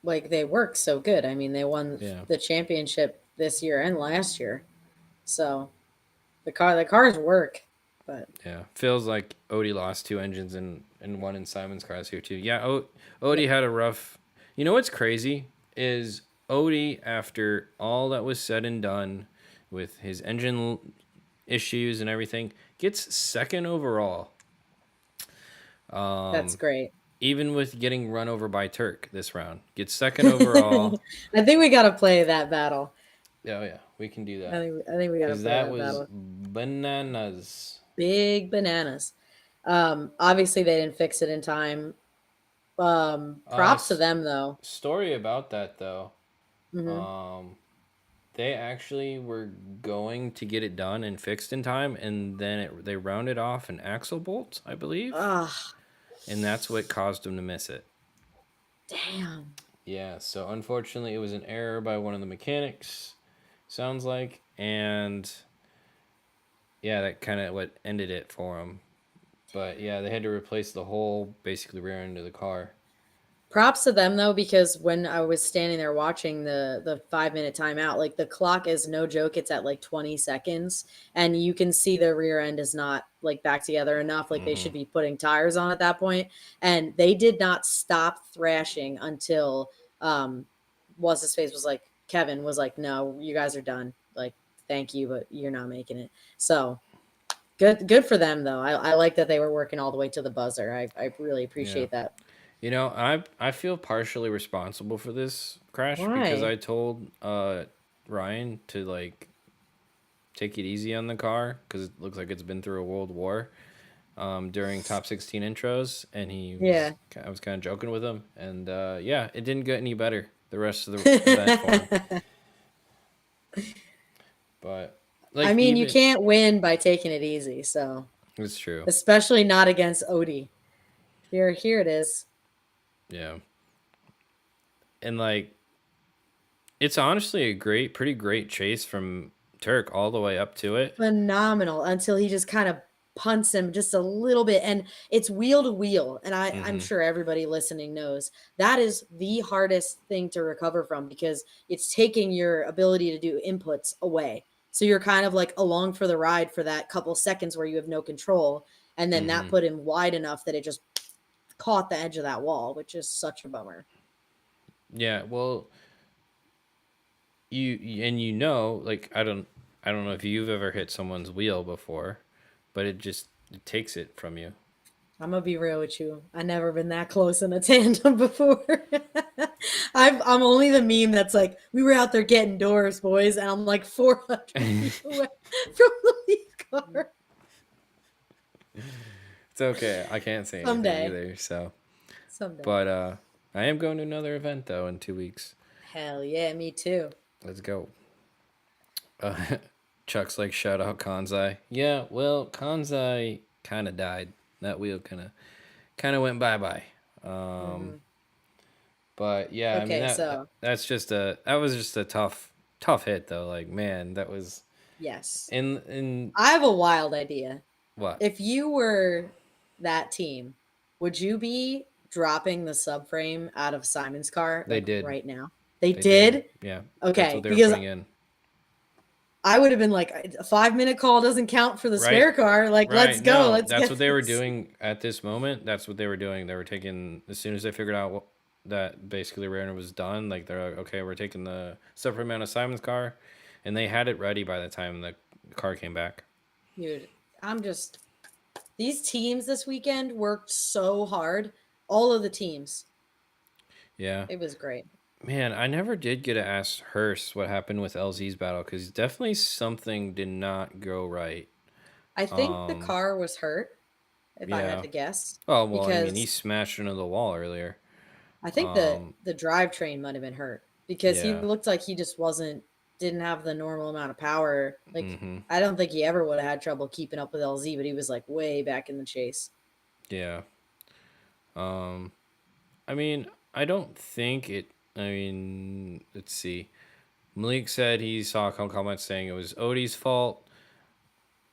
B: work so good. I mean, they won
A: Yeah.
B: the championship this year and last year, so the cars work. But
A: Yeah, feels like Odie lost 2 engines and one in Simon's cars here too. Yeah,
B: yeah,
A: Odie had a rough. You know what's crazy is Odie, after all that was said and done, with his engine issues and everything, gets second overall.
B: that's great.
A: Even with getting run over by Tuerck this round, gets second overall.
B: I think we got to play that battle.
A: Oh yeah, we can do
B: I
A: that
B: think we got to
A: because
B: play
A: that
B: that
A: was
B: battle.
A: bananas.
B: Big bananas. Obviously they didn't fix it in time. Props to them though.
A: Story about that though.
B: Hmm.
A: Um, They actually were going to get it done and fixed in time, and then they rounded off an axle bolt, I believe,
B: Ah,
A: and that's what caused them to miss it.
B: damn.
A: Yeah, so unfortunately, it was an error by one of the mechanics, sounds like, and yeah, that kind of what ended it for them. But yeah, they had to replace the whole basically rear end of the car.
B: Props to them though, because when I was standing there watching the 5 minute timeout, like the clock is no joke, it's at like 20 seconds, and you can see the rear end is not like back together enough. Like they
A: Mm-hmm.
B: should be putting tires on at that point, and they did not stop thrashing until what's his face was like Kevin was like, "No, you guys are done. Like, thank you, but you're not making it." So good for them though. I like that they were working all the way to the buzzer. I really
A: Yeah.
B: appreciate that.
A: You know, I feel partially responsible for this crash because
B: Why?
A: I told Ryan to like take it easy on the car because it looks like it's been through a world war during top 16 intros, and
B: Yeah.
A: I was kind of joking with him, and yeah, it didn't get any better the rest of the event for him. But
B: I
A: like
B: mean, you
A: even
B: can't win by taking it easy, so
A: it's true,
B: especially not against Odi. Here it is.
A: yeah, and like it's honestly a pretty great chase from Tuerck all the way up to it.
B: Phenomenal until he just kind of punts him just a little bit, and it's wheel to wheel. And I'm
A: Mm-hmm.
B: sure everybody listening knows that is the hardest thing to recover from because it's taking your ability to do inputs away. So you're kind of like along for the ride for that couple seconds where you have no control, and then that
A: Mm-hmm.
B: put him wide enough that it just caught the edge of that wall, which is such a bummer.
A: Yeah, well, you know, like I don't know if you've ever hit someone's wheel before, but it takes it from you.
B: I'm gonna be real with you. I never been that close in a tandem before. I'm only the meme that's like, we were out there getting doors, boys, and I'm like 400 feet away from the lead car.
A: It's okay. I can't say anything
B: Someday.
A: either. So,
B: Someday.
A: but I am going to another event though in 2 weeks.
B: Hell yeah, me too.
A: Let's go. Uh, Chuck's like, shout out Kanzai. Yeah, well, Kanzai kind of died. That wheel kind of went bye bye.
B: Hmm.
A: But yeah, I mean
B: Okay, so
A: that was just a tough hit though. Like man, that was
B: yes.
A: in
B: I have a wild idea.
A: what
B: If you were that team, would you be dropping the subframe out of Simon's car
A: they
B: like
A: did.
B: right now? They
A: They did.
B: did?
A: Yeah, that's what
B: Okay,
A: they were
B: because
A: putting in.
B: I would have been like, a 5-minute call doesn't count for the
A: Right.
B: spare car. Like, let's
A: Right.
B: go.
A: No,
B: Let's
A: that's
B: get
A: what they were
B: this.
A: doing at this moment. That's what they were doing. They were taking as soon as they figured out that basically Rayner was done. Like they're like, okay, we're taking the separate out of Simon's car, and they had it ready by the time the car came back.
B: Dude, these teams this weekend worked so hard. All of the teams.
A: Yeah,
B: It was great.
A: man, I never did get to ask Hearst what happened with LZ's battle because definitely something did not go right.
B: I think the
A: Um,
B: car was hurt, if I had
A: yeah.
B: to guess,
A: Oh well, I mean, he
B: because
A: smashed into the wall earlier.
B: I think
A: Um,
B: the drivetrain might have been hurt because he
A: yeah.
B: looked like he just didn't have the normal amount of power. Like
A: Mm-hmm.
B: I don't think he ever would have had trouble keeping up with LZ, but he was like way back in the chase.
A: Yeah. Um, I mean, I don't think it. I mean, let's see. Malik said he saw a couple comments saying it was Odie's fault.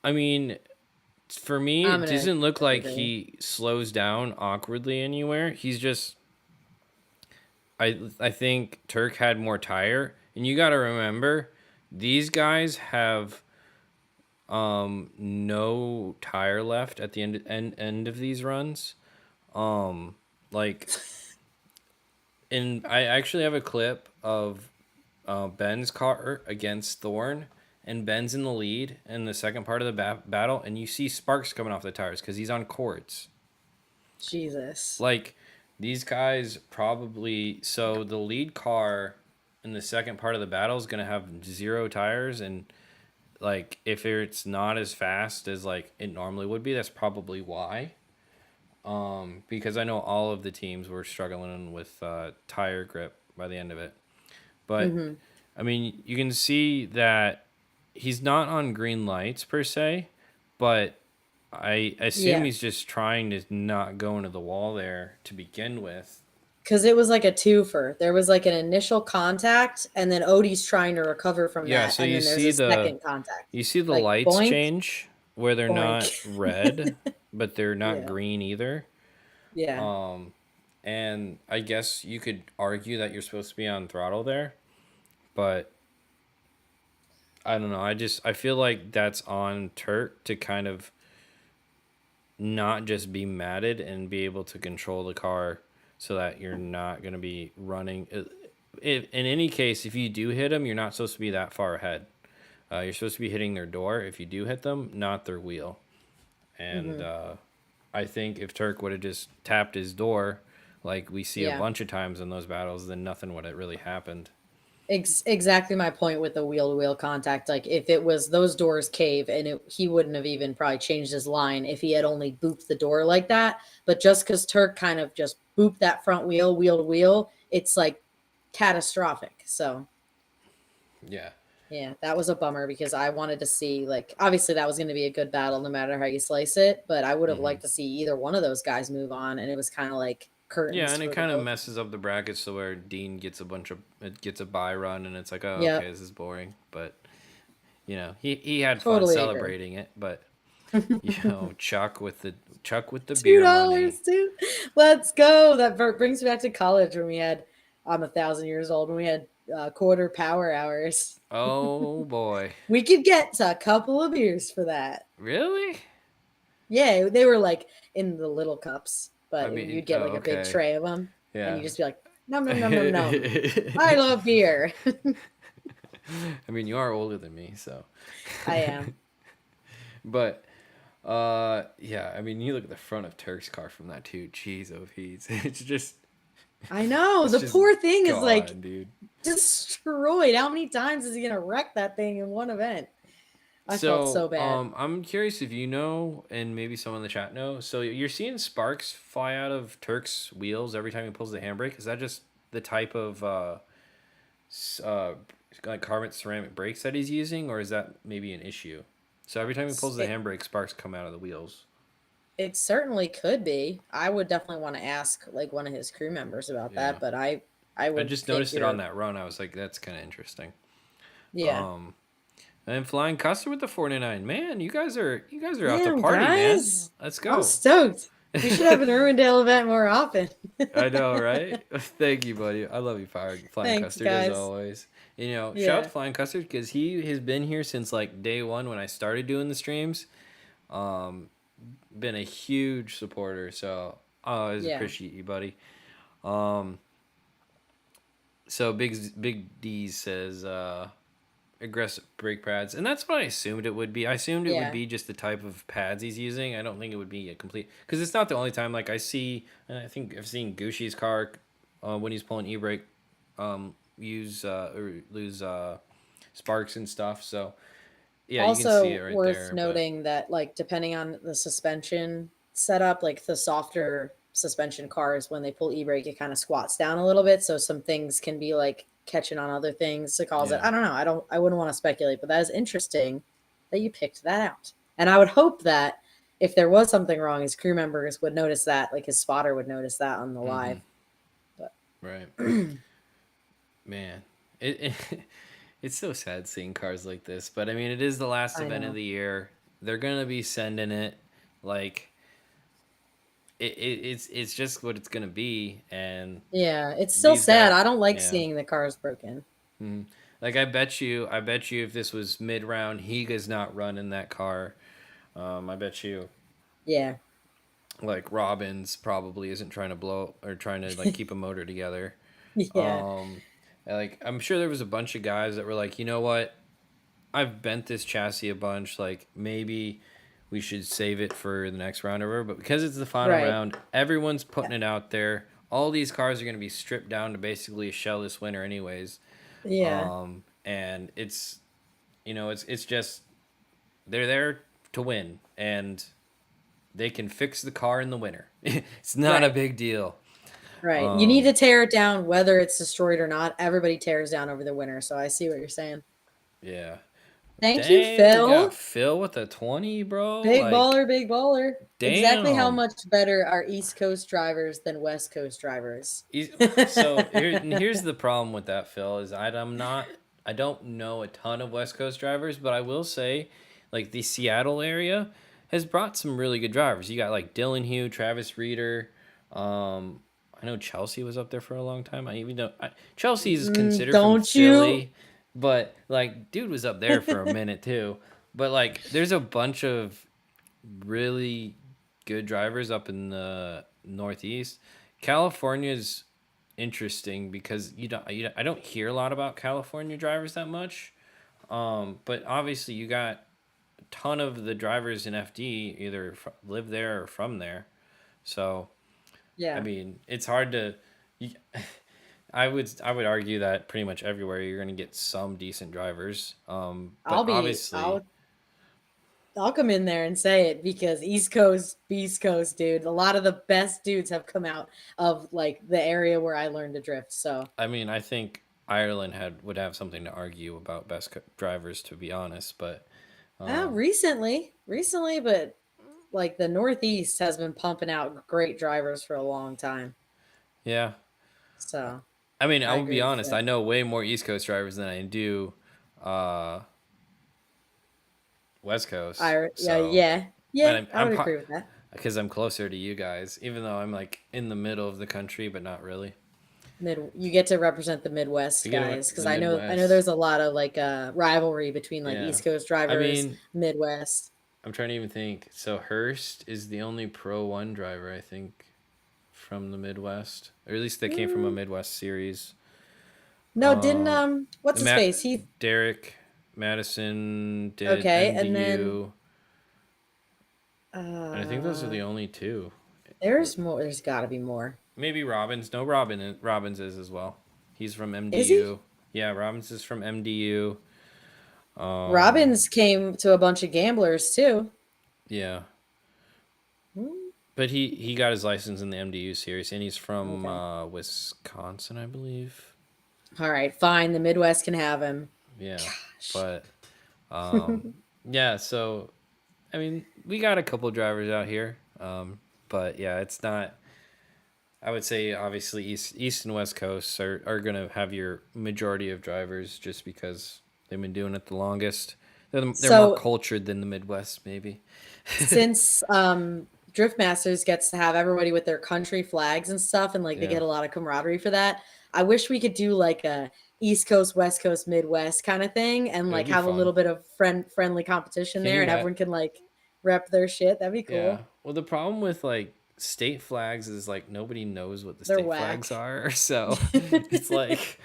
A: I mean, for me,
B: I'm
A: it
B: gonna
A: doesn't look like
B: disagree.
A: he slows down awkwardly anywhere. He's just. I think Tuerck had more tire, and you got to remember, these guys have no tire left at the end of these runs. Like, and I actually have a clip of Ben's car against Thorne, and Ben's in the lead in the second part of the battle, and you see sparks coming off the tires because he's on cords.
B: Jesus.
A: Like, these guys probably. So, the lead car in the second part of the battle is going to have 0 tires, and, like, if it's not as fast as, like, it normally would be, that's probably why. Because I know all of the teams were struggling with tire grip by the end of it. But
B: Mm-hmm.
A: I mean, you can see that he's not on green lights per se, but I assume
B: Yeah.
A: he's just trying to not go into the wall there to begin with.
B: Because it was like a twofer. There was like an initial contact, and then Odie's trying to recover from
A: Yeah,
B: that,
A: so
B: and then there's a second contact.
A: you see the
B: Like
A: lights
B: boink,
A: change where they're
B: boink.
A: not red, but they're not
B: Yeah.
A: green either.
B: Yeah.
A: And I guess you could argue that you're supposed to be on throttle there, but I don't know. I feel like that's on Tuerck to kind of not just be matted and be able to control the car so that you're not going to be running. If, in any case, if you do hit them, you're not supposed to be that far ahead. You're supposed to be hitting their door if you do hit them, not their wheel. And
B: Mm-hmm.
A: I think if Tuerck would have just tapped his door, like we see a
B: Yeah.
A: bunch of times in those battles, then nothing would have really happened.
B: Exactly my point with the wheel to wheel contact. Like if it was those doors cave, and he wouldn't have even probably changed his line if he had only booped the door like that. But just because Tuerck kind of just booped that front wheel to wheel, it's like catastrophic. So
A: Yeah.
B: yeah, that was a bummer because I wanted to see, like, obviously that was going to be a good battle no matter how you slice it, but I would have
A: Hmm.
B: liked to see either one of those guys move on, and it was kind of like
A: Yeah,
B: curtains
A: and it
B: for the
A: kind of
B: both.
A: messes up the brackets to where Dean gets a buy run, and it's like, oh,
B: Yeah,
A: okay, this is boring. But he had fun
B: totally agree.
A: celebrating it. But Chuck with the
B: Two
A: beer money.
B: dollars, dude. Let's go. That brings me back to college when we had. I'm 1,000 years old when we had quarter power hours.
A: Oh boy,
B: We could get to a couple of beers for that.
A: really?
B: Yeah, they were like in the little cups,
A: I
B: but
A: mean,
B: you'd get like a big
A: okay,
B: tray of them, and you
A: yeah.
B: just be like, num num num num num. I love beer.
A: I mean, you are older than me, so.
B: I am.
A: But yeah, I mean, you look at the front of Turk's car from that too. Jeez, oh, it's just
B: I know.
A: It's
B: The
A: just
B: poor thing is like
A: gone, dude.
B: destroyed. How many times is he gonna wreck that thing in one event? I felt so
A: So,
B: bad.
A: I'm curious if you know, and maybe someone in the chat know. So you're seeing sparks fly out of Turk's wheels every time he pulls the handbrake. Is that just the type of s- uh, like carbon ceramic brakes that he's using, or is that maybe an issue? So every time he pulls the
B: It
A: handbrake, sparks come out of the wheels.
B: it certainly could be. I would definitely want to ask like one of his crew members about
A: Yeah,
B: that, but I
A: I
B: would
A: just
B: think
A: noticed it on
B: you're
A: that run. I was like, that's kind of interesting.
B: yeah.
A: Um, and Flying Custer with the 49. Man, you guys are out to
B: Damn
A: party, man.
B: guys.
A: Let's
B: I'm
A: go.
B: stoked. We should have an Irwindale event more often.
A: I know, right? Thank you, buddy. I love you, Flying
B: Thanks,
A: Custard, as
B: guys.
A: always. Shout out
B: Yeah.
A: to Flying Custard because he has been here since like day one when I started doing the streams. Um, been a huge supporter, so I always
B: Yeah.
A: appreciate you, buddy. Um, so Big D says aggressive brake pads, and that's what I assumed it would be. I assumed it would
B: Yeah.
A: be just the type of pads he's using. I don't think it would be a complete because it's not the only time. Like I see, and I think I've seen Gushi's car when he's pulling e-brake, use or lose sparks and stuff. So yeah, you can see it
B: Also
A: right
B: worth
A: there. But
B: noting that like depending on the suspension setup, like the softer suspension cars, when they pull e-brake, it kind of squats down a little bit. So some things can be like catching on other things to cause it.
A: yeah,
B: I don't know. I wouldn't want to speculate, but that is interesting that you picked that out. And I would hope that if there was something wrong, his crew members would notice that, like his spotter would notice that on the
A: mm-hmm.
B: live. But
A: Right, man. It it's so sad seeing cars like this, but I mean, it is the last
B: I
A: event of
B: know.
A: the year. They're gonna be sending it like it's just what it's gonna be, and
B: Yeah, it's still
A: these
B: sad.
A: guys,
B: I don't like
A: yeah.
B: seeing the cars broken.
A: Mhm. Like I bet you, if this was mid round, Higa's not running that car. I bet you,
B: Yeah.
A: like Robbins probably isn't trying to blow or trying to like keep a motor together.
B: Yeah.
A: Um, like I'm sure there was a bunch of guys that were like, you know what, I've bent this chassis a bunch. Like maybe we should save it for the next round or whatever. But because it's the final
B: Right.
A: round, everyone's putting it out there. All these cars are going to be stripped down to basically a shellless winner, anyways.
B: Yeah.
A: And it's just they're there to win, and they can fix the car in the winter. It's not a
B: Right.
A: big deal.
B: Right. You need
A: Um,
B: to tear it down whether it's destroyed or not. Everybody tears down over the winter. So I see what you're saying.
A: yeah.
B: Thank you,
A: Dang, we got
B: Phil.
A: Phil with a 20, bro.
B: Big
A: Like,
B: baller, big baller. Exactly how
A: damn.
B: much better are East Coast drivers than West Coast drivers?
A: He's, so here's the problem with that, Phil, is I don't know a ton of West Coast drivers, but I will say, like the Seattle area has brought some really good drivers. You got like Dylan Hugh, Travis Reeder. I know Chelsea was up there for a long time. I even know Chelsea's considered from
B: Don't you?
A: Philly, but like dude was up there for a minute too. But like, there's a bunch of really good drivers up in the Northeast. California's interesting because I don't hear a lot about California drivers that much. But obviously you got a ton of the drivers in FD either live there or from there. So I
B: Yeah.
A: mean, it's hard to. You, I would argue that pretty much everywhere you're going to get some decent drivers. But obviously,
B: I'll come in there and say it because East Coast, Beast Coast, dude. A lot of the best dudes have come out of like the area where I learned to drift. So
A: I mean, I think Ireland would have something to argue about best drivers, to be honest. But um,
B: recently, but like the Northeast has been pumping out great drivers for a long time.
A: yeah,
B: So
A: I mean, I
B: I
A: will be
B: agree with
A: honest.
B: Phil.
A: I know way more East Coast drivers than I do uh, West Coast.
B: Yeah,
A: So,
B: yeah.
A: but
B: I would agree with that.
A: because I'm closer to you guys, even though I'm like in the middle of the country, but not really.
B: You get to represent the
A: I
B: Midwest
A: get
B: guys because
A: the
B: I know
A: Midwest.
B: there's a lot of like rivalry between like
A: Yeah,
B: East Coast
A: I
B: drivers,
A: mean,
B: Midwest.
A: I'm trying to even think. So Hurst is the only Pro One driver I think from the Midwest, or at least they came from a
B: Mm,
A: Midwest series.
B: no, didn't
A: Um,
B: what's his
A: Matt
B: face? He
A: Derek Madison did
B: okay, and then
A: MDU, and I think those are
B: uh
A: the only two.
B: there's more. There's got to be more.
A: Maybe Robbins. No, Robbins is as well. He's from
B: Is he?
A: MDU. Yeah, Robbins is from MDU. Um,
B: Robbins came to a bunch of gamblers too.
A: yeah,
B: Hmm,
A: but he got his license in the MDU series, and he's from
B: okay.
A: Wisconsin, I believe.
B: All right, fine. The Midwest can have him.
A: Yeah,
B: Gosh.
A: but yeah. So I mean, we got a couple drivers out here, but yeah, it's not. I would say obviously East and West Coasts are gonna have your majority of drivers just because they've been doing it the longest. They're more
B: So
A: cultured than the Midwest, maybe.
B: since Drift Masters gets to have everybody with their country flags and stuff, and like they
A: Yeah,
B: get a lot of camaraderie for that, I wish we could do like a East Coast, West Coast, Midwest kind of thing, and
A: it would
B: like
A: be
B: have a
A: fun.
B: little bit of friendly competition
A: Can
B: there,
A: do
B: and
A: that.
B: everyone can like rep their shit. That'd be
A: Yeah.
B: cool.
A: Well, the problem with like state flags is like nobody knows what the
B: They're
A: state flags
B: whack.
A: are, so it's like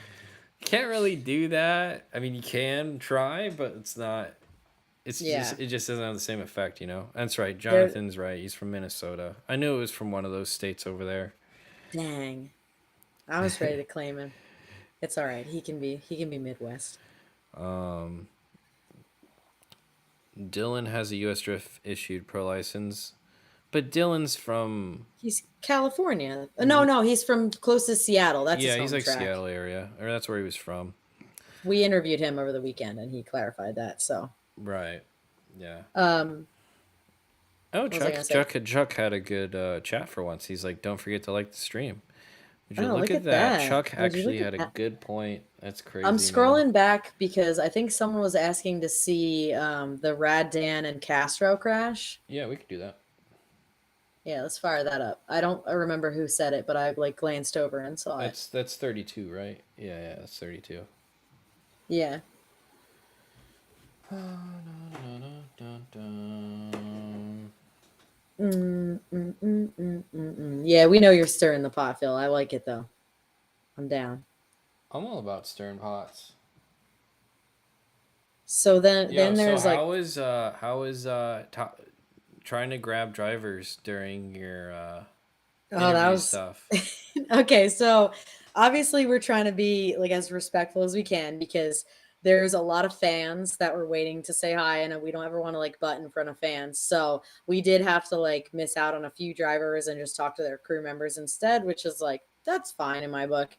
A: you can't really do that. I mean, you can try, but it's not.
B: Yeah,
A: It just doesn't have the same effect, you know. That's right.
B: they're
A: Jonathan's right. He's from Minnesota. I knew it was from one of those states over there.
B: dang. I was ready to claim him. It's all right. He can be Midwest.
A: Um, Dylan has a U.S. Drift issued pro license, but Dylan's from
B: He's California. No, he's from close to Seattle. That's his
A: yeah, he's
B: home
A: like
B: track.
A: Seattle area, or that's where he was from.
B: We interviewed him over the weekend, and he clarified that. So,
A: Right. Yeah.
B: um,
A: Oh,
B: what was I gonna say?
A: Chuck had a good chat for once. He's like, "Don't forget to like the stream." Would you
B: Oh,
A: look
B: look
A: at
B: at
A: that?
B: that!
A: Chuck
B: Would you
A: actually
B: look at
A: had a
B: that?
A: good point. That's
B: I'm
A: crazy, man.
B: scrolling back because I think someone was asking to see the Rad Dan and Castro crash.
A: Yeah, we could do that.
B: Yeah, let's fire that up. I don't remember who said it, but I like glanced over and saw it.
A: That's 32, right? Yeah, yeah, that's 32.
B: Yeah. Yeah, we know you're stirring the pot, Phil. I like it though. I'm down.
A: I'm all about stirring pots.
B: So then,
A: Yo,
B: then
A: so
B: there's like,
A: trying to grab drivers during your
B: oh, that
A: interview
B: was
A: stuff?
B: okay. So obviously, we're trying to be like as respectful as we can because there's a lot of fans that were waiting to say hi, and we don't ever want to like butt in front of fans. So we did have to like miss out on a few drivers and just talk to their crew members instead, which is like that's fine in my book.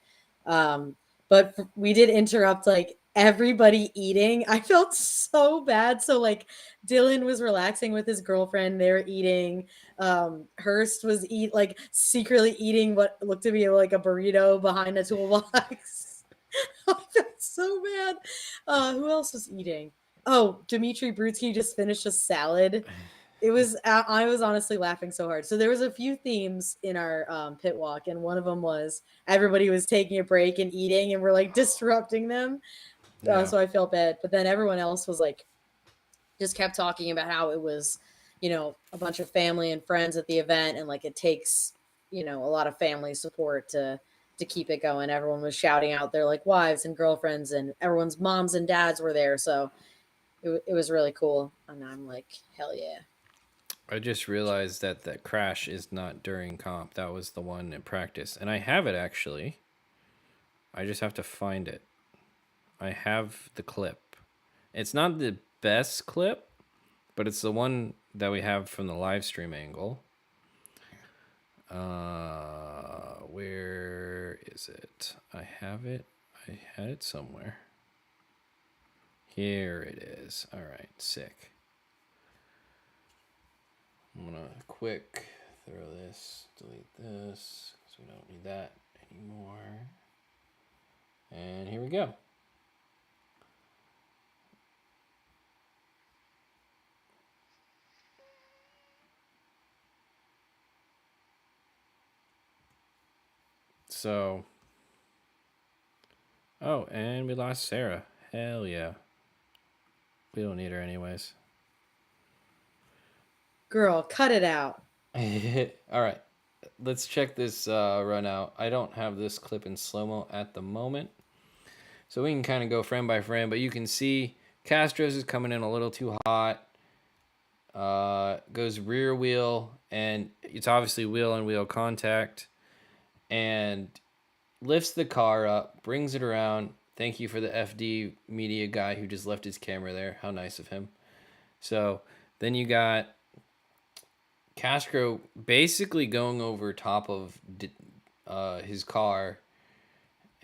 B: But we did interrupt like everybody eating. I felt so bad. So like Dylan was relaxing with his girlfriend. They were eating. Hurst was like secretly eating what looked to be like a burrito behind a toolbox. I felt so bad. Who else was eating? Oh, Dmitry Brutsky just finished a salad. It was I was honestly laughing so hard. So there was a few themes in our pit walk, and one of them was everybody was taking a break and eating, and we're like disrupting them.
A: Yeah,
B: So I felt bad, but then everyone else was like just kept talking about how it was, a bunch of family and friends at the event, and like it takes, a lot of family support to keep it going. Everyone was shouting out their like wives and girlfriends, and everyone's moms and dads were there, so it was really cool. And I'm like, hell yeah.
A: I just realized that that crash is not during comp. That was the one in practice, and I have it actually. I just have to find it. I have the clip. It's not the best clip, but it's the one that we have from the live stream angle. Where is it? I have it. I had it somewhere. Here it is. All right, sick. I'm gonna quick throw this, delete this, because we don't need that anymore. And here we go. So, oh, and we lost Sarah. Hell yeah. We don't need her anyways.
B: Girl, cut it out.
A: All right. Let's check this run out. I don't have this clip in slow-mo at the moment. So we can kind of go frame by frame, but you can see Castro's is coming in a little too hot. Goes rear wheel, and it's obviously wheel on wheel contact. and lifts the car up, brings it around. Thank you for the FD media guy who just left his camera there. How nice of him. So then you got Castro basically going over top of his car.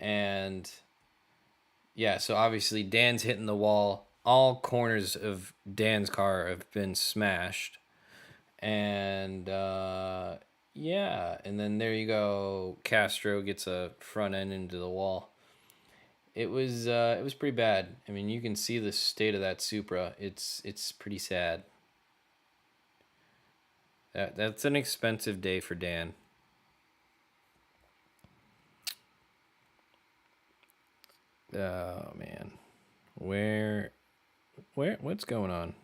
A: And yeah, so obviously Dan's hitting the wall. All corners of Dan's car have been smashed. And yeah, and then there you go. Castro gets a front end into the wall. It was pretty bad. I mean, you can see the state of that Supra. It's pretty sad. That's an expensive day for Dan. Oh man, what's going on?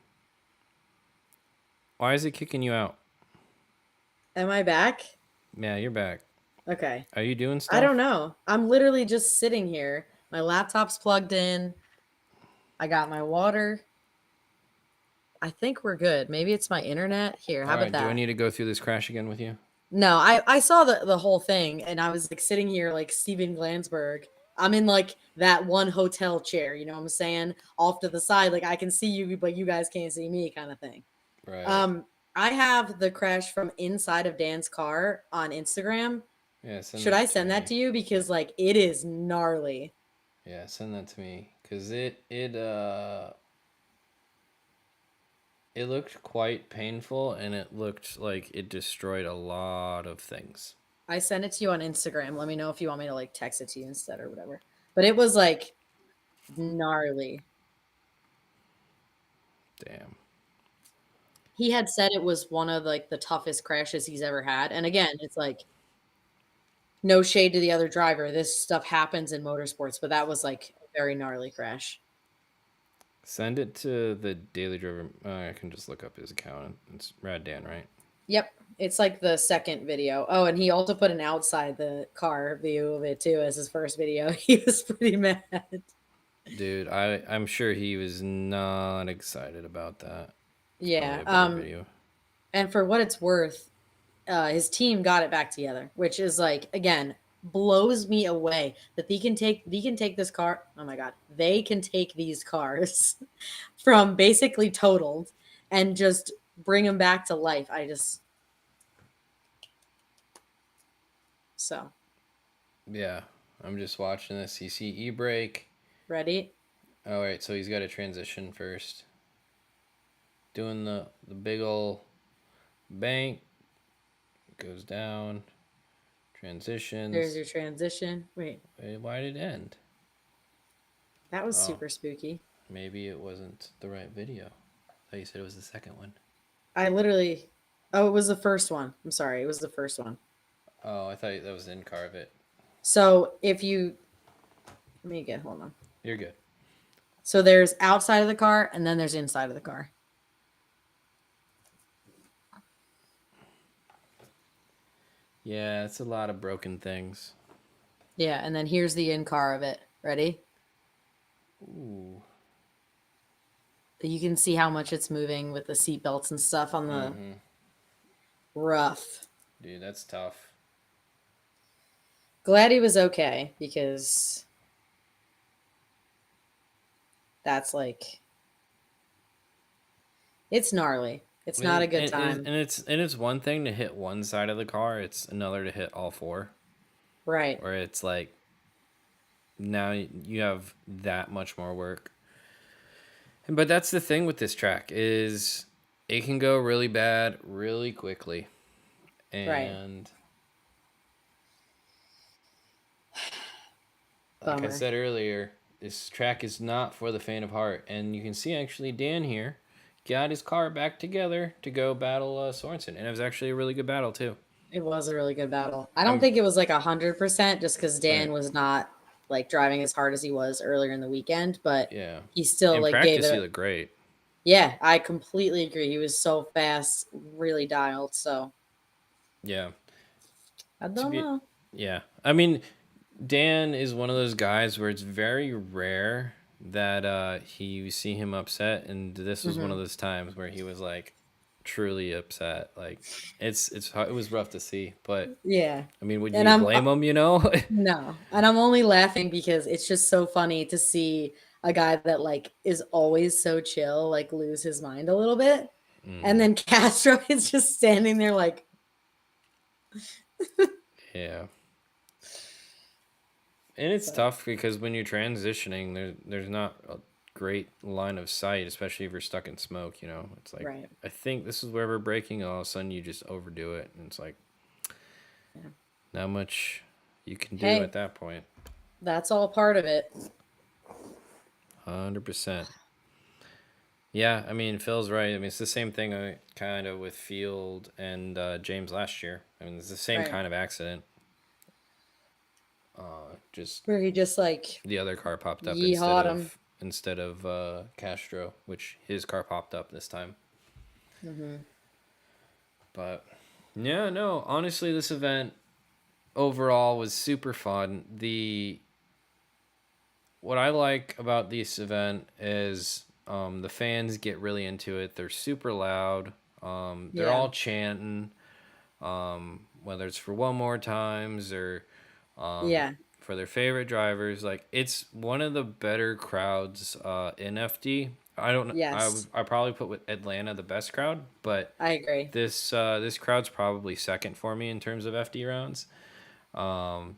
A: Why is it kicking you out?
B: Am I back?
A: Yeah, you're back.
B: Okay.
A: Are you doing stuff?
B: I don't know. I'm literally just sitting here. My laptop's plugged in. I got my water. I think we're good. Maybe it's my internet. Here, how
A: All
B: about
A: right,
B: that?
A: do I need to go through this crash again with you?
B: No, I saw the whole thing and I was like sitting here like Steven Glansberg. I'm in like that one hotel chair, you know what I'm saying? Off to the side, like I can see you, but you guys can't see me kind of thing.
A: Right.
B: I have the crash from inside of Dan's car on Instagram.
A: Yeah,
B: Should I send that to you? Because like it is gnarly.
A: Yeah, send that to me. Cause it looked quite painful and it looked like it destroyed a lot of things.
B: I sent it to you on Instagram. Let me know if you want me to like text it to you instead or whatever. But it was like gnarly.
A: Damn.
B: He had said it was one of like the toughest crashes he's ever had. And again, it's like no shade to the other driver. This stuff happens in motorsports, but that was like a very gnarly crash.
A: Send it to the Daily Driver. I can just look up his account. It's Rad Dan, right?
B: Yep. It's like the second video. Oh, and he also put an outside the car view of it too as his first video. He was pretty mad.
A: Dude, I'm sure he was not excited about that. It's
B: Yeah.
A: probably a better video.
B: And for what it's worth, his team got it back together, which is like again blows me away that they can take this car. Oh my god, they can take these cars from basically totaled and just bring them back to life. So
A: Yeah, I'm just watching this. You see e-brake.
B: ready?
A: Oh wait, so he's got to transition first. Doing the big ol' bank. Goes down. Transitions.
B: There's your transition. Wait,
A: Why did it end?
B: that was super spooky.
A: Maybe it wasn't the right video. I thought you said it was the second one.
B: Oh, it was the first one. I'm sorry, it was the first one.
A: Oh, I thought that was the in-car of it.
B: So let me get, hold on.
A: You're good.
B: So there's outside of the car and then there's inside of the car.
A: Yeah, it's a lot of broken things.
B: Yeah, and then here's the in-car of it. Ready?
A: Ooh.
B: You can see how much it's moving with the seat belts and stuff on the rough.
A: Dude, that's tough.
B: Glad he was okay because that's like it's gnarly. It's not a good time.
A: And it's one thing to hit one side of the car, it's another to hit all four.
B: Right.
A: Where it's like now you have that much more work. But that's the thing with this track is it can go really bad really quickly. And like I said earlier, this track is not for the faint of heart. And you can see actually Dan here got his car back together to go battle Sorensen. And it was actually a really good battle too.
B: It was a really good battle. I don't think it was like 100% just because Dan was not like driving as hard as he was earlier in the weekend, but
A: yeah,
B: he still
A: in
B: like
A: practice,
B: gave it.
A: He looked great.
B: Yeah, I completely agree. He was so fast, really dialed. So
A: yeah,
B: I don't know.
A: Yeah, I mean, Dan is one of those guys where it's very rare that you see him upset, and this was one of those times where he was like truly upset. Like it was rough to see, but
B: Yeah.
A: I mean, would
B: And
A: you
B: I'm
A: blame him? You know?
B: no. And I'm only laughing because it's just so funny to see a guy that like is always so chill like lose his mind a little bit. And
A: Hmm.
B: then Castro is just standing there like
A: Yeah. And it's
B: but
A: tough because when you're transitioning, there's not a great line of sight, especially if you're stuck in smoke. You know, it's like
B: right.
A: I think this is where we're braking. All of a sudden, you just overdo it, and it's like
B: Yeah.
A: not much you can do at
B: Hey,
A: that point.
B: that's all part of it.
A: 100%. Yeah, I mean Phil's right. I mean it's the same thing kind of with Field and James last year. I mean it's the same
B: Right.
A: kind of accident. Just
B: Where he just like
A: the other car popped up
B: yeehawed him.
A: instead of Castro, which his car popped up this time.
B: Hmm.
A: But yeah, no, honestly, this event overall was super fun. The What I like about this event is the fans get really into it. They're super loud. They're
B: Yeah.
A: all chanting, whether it's for one more times or
B: Yeah.
A: for their favorite drivers. Like it's one of the better crowds in FD. I don't.
B: Yes.
A: I probably put with Atlanta the best crowd, but
B: I agree.
A: this crowd's probably second for me in terms of FD rounds. And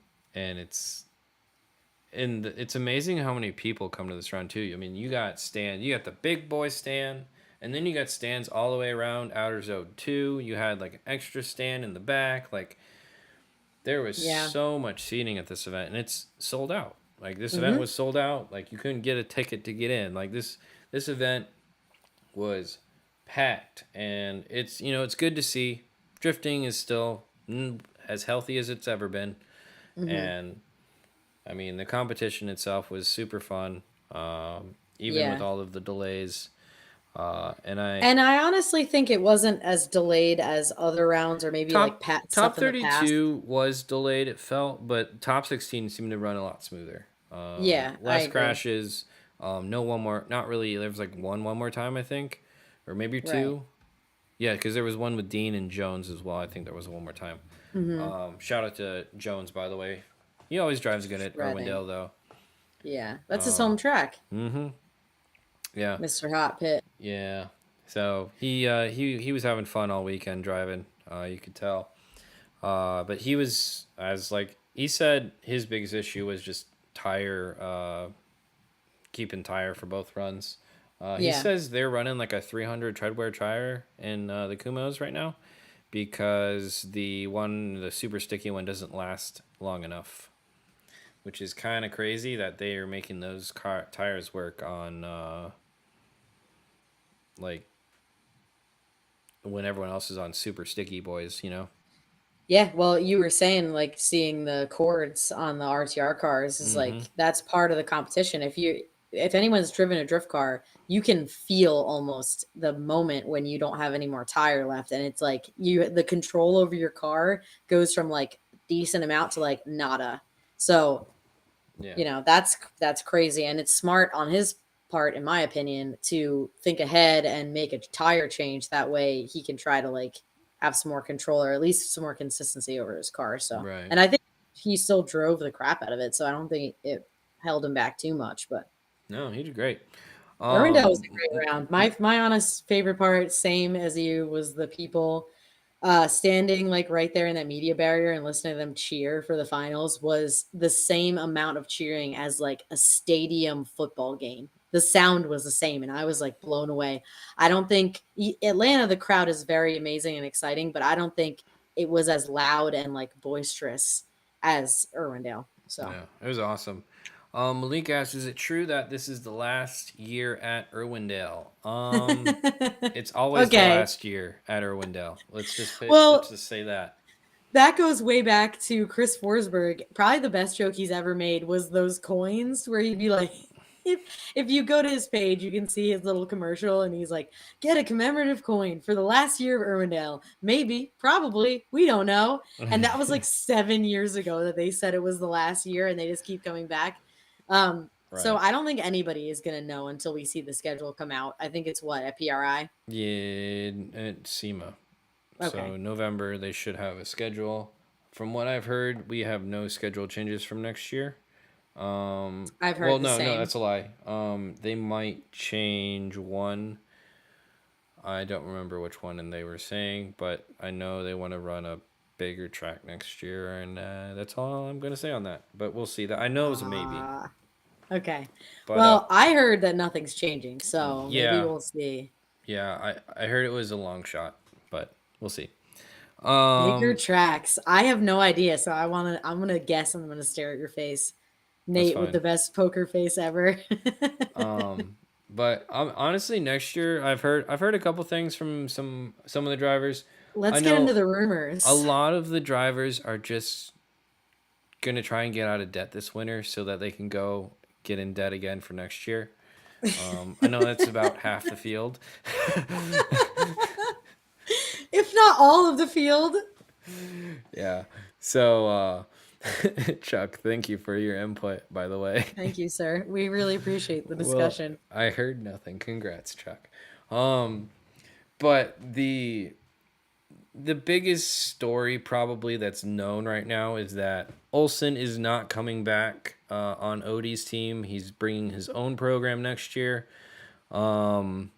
A: it's amazing how many people come to this round too. I mean, you got the big boy stand, and then you got stands all the way around outer zone 2. You had like an extra stand in the back. Like there was
B: Yeah.
A: so much seating at this event, and it's sold out. Like this event
B: Hmm.
A: was sold out. Like you couldn't get a ticket to get in. Like this event was packed, and it's good to see. Drifting is still as healthy as it's ever been,
B: Hmm.
A: and I mean, the competition itself was super fun, even with
B: Yeah.
A: all of the delays. And I
B: And I honestly think it wasn't as delayed as other rounds or maybe like
A: top
B: pat
A: top
B: stuff in the past.
A: 32 was delayed. It felt, but top 16 seemed to run a lot smoother.
B: Yeah, I
A: Less
B: agree.
A: crashes. No one more. Not really. There was like one more time I think, or maybe
B: Right.
A: two. Yeah, because there was one with Dean and Jones as well. I think there was one more time.
B: Hmm.
A: Shout out to Jones, by the way. He always drives good at
B: Shredding.
A: Irwindale, though.
B: Yeah. That's his home track,
A: Mm-hmm. Yeah.
B: Mr. Hot Pit.
A: Yeah. So he was having fun all weekend driving. You could tell. But he was as like he said his biggest issue was just tire keeping tire for both runs. He
B: Yeah.
A: says they're running like a 300 treadwear tire in the Kumos right now because the super sticky one doesn't last long enough, which is kind of crazy that they are making those tires work on like when everyone else is on super sticky boys, you know?
B: Yeah, well, you were saying like seeing the cords on the RTR cars is
A: Mm-hmm.
B: like that's part of the competition. If anyone's driven a drift car, you can feel almost the moment when you don't have any more tire left and it's like the control over your car goes from like decent amount to like nada. So,
A: Yeah.
B: that's crazy and it's smart on his part in my opinion to think ahead and make a tire change that way he can try to like have some more control or at least some more consistency over his car. So,
A: Right.
B: and I think he still drove the crap out of it, so I don't think it held him back too much. But
A: No, he did great.
B: Irwindale was
A: Um,
B: a great round. My honest favorite part, same as you, was the people standing like right there in that media barrier and listening to them cheer for the finals was the same amount of cheering as like a stadium football game. The sound was the same, and I was like blown away. I don't think Atlanta, the crowd is very amazing and exciting, but I don't think it was as loud and like boisterous as Irwindale. So,
A: yeah, it was awesome. Malik asked, "Is it true that this is the last year at Irwindale?" It's always the
B: okay.
A: last year at Irwindale. Let's
B: Well,
A: just say that.
B: that goes way back to Chris Forsberg. Probably the best joke he's ever made was those coins where he'd be like, if if you go to his page, you can see his little commercial, and he's like, "Get a commemorative coin for the last year of Irwindale. Maybe, probably, we don't know." And that was like 7 years ago that they said it was the last year, and they just keep coming back. So
A: Right.
B: I don't think anybody is going to know until we see the schedule come out. I think it's what, at PRI?
A: Yeah, at SEMA.
B: Okay.
A: So November they should have a schedule. From what I've heard, we have no schedule changes from next year.
B: I've
A: Well,
B: heard the
A: no,
B: same.
A: that's a lie. They might change one. I don't remember which one, and they were saying, but I know they want to run a bigger track next year, and that's all I'm gonna say on that. But we'll see. That I know it was a maybe,
B: Ah, okay.
A: but
B: Well, I heard that nothing's changing, so maybe
A: yeah,
B: we'll see.
A: yeah, I heard it was a long shot, but we'll see.
B: Bigger
A: Um,
B: tracks. I have no idea, so I'm gonna guess and I'm gonna stare at your face.
A: that's
B: Nate with
A: fine.
B: the best poker face ever.
A: Um, but honestly, next year I've heard a couple things from some of the drivers. I
B: Let's get into
A: know
B: the
A: a
B: rumors.
A: lot of the drivers are just gonna try and get out of debt this winter so that they can go get in debt again for next year. I know that's about half the field.
B: If not all of the field.
A: Yeah. So, Chuck, thank you for your input, by the way.
B: Thank you, sir. We really appreciate the
A: Well,
B: discussion.
A: I heard nothing. Congrats, Chuck. Um, but the biggest story probably that's known right now is that Olsen is not coming back on Odi's team. He's bringing his own program next year. Um,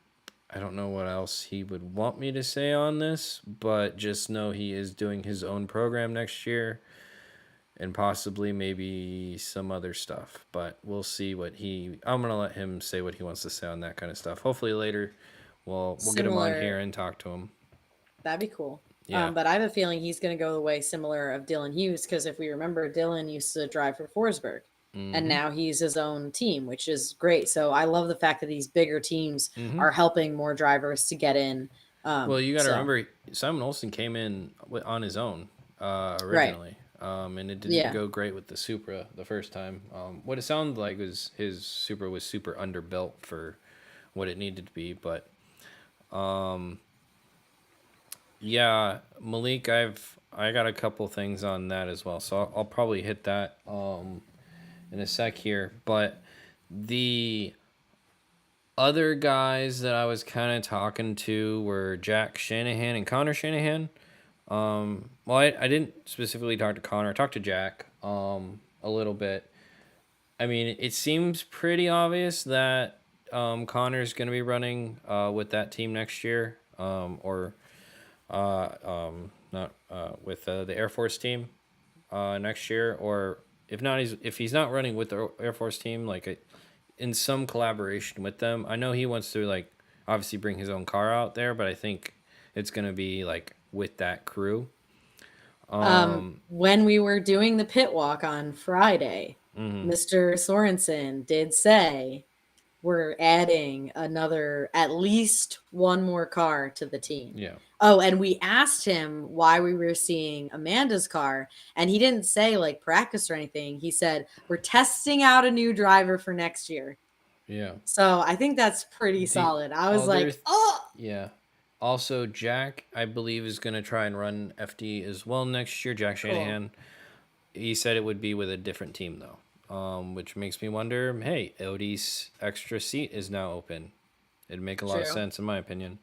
A: I don't know what else he would want me to say on this, but just know he is doing his own program next year and possibly maybe some other stuff. But we'll see what I'm gonna let him say what he wants to say on that kind of stuff. Hopefully later we'll get him on here
B: Similar.
A: and talk to him.
B: That'd be cool.
A: Yeah.
B: But I have a feeling he's going to go the way similar of Dylan Hughes because if we remember, Dylan used to drive for Forsberg, and
A: Mm-hmm.
B: now he's his own team, which is great. So I love the fact that these bigger teams
A: Mm-hmm.
B: are helping more drivers to get in.
A: Well, you got to
B: So
A: remember Simon Olsen came in on his own
B: right,
A: originally, and it didn't
B: yeah.
A: go great with the Supra the first time. What it sounded like was his Supra was super underbuilt for what it needed to be, but yeah, Malik, I got a couple things on that as well, so I'll probably hit that in a sec here. But the other guys that I was kind of talking to were Jack Shanahan and Connor Shanahan. Well, I didn't specifically talk to Connor. I talked to Jack a little bit. I mean, it seems pretty obvious that Connor's going to be running with that team next year, or not with the Air Force team next year, or if he's not running with the Air Force team, like in some collaboration with them. I know he wants to like obviously bring his own car out there, but I think it's gonna be like with that crew.
B: When we were doing the pit walk on Friday,
A: Mm-hmm.
B: Mr. Sorensen did say we're adding another, at least one more car to the team.
A: Yeah.
B: Oh, and we asked him why we were seeing Amanda's car, and he didn't say like practice or anything. He said, we're testing out a new driver for next year.
A: Yeah.
B: So I think that's pretty
A: The
B: solid. I was
A: other,
B: like, oh,
A: yeah. Also, Jack, I believe, is going to try and run FD as well next year. Jack
B: cool.
A: Shanahan. He said it would be with a different team, though, which makes me wonder hey, Odi's extra seat is now open. It'd make a lot of
B: True.
A: sense, in my opinion.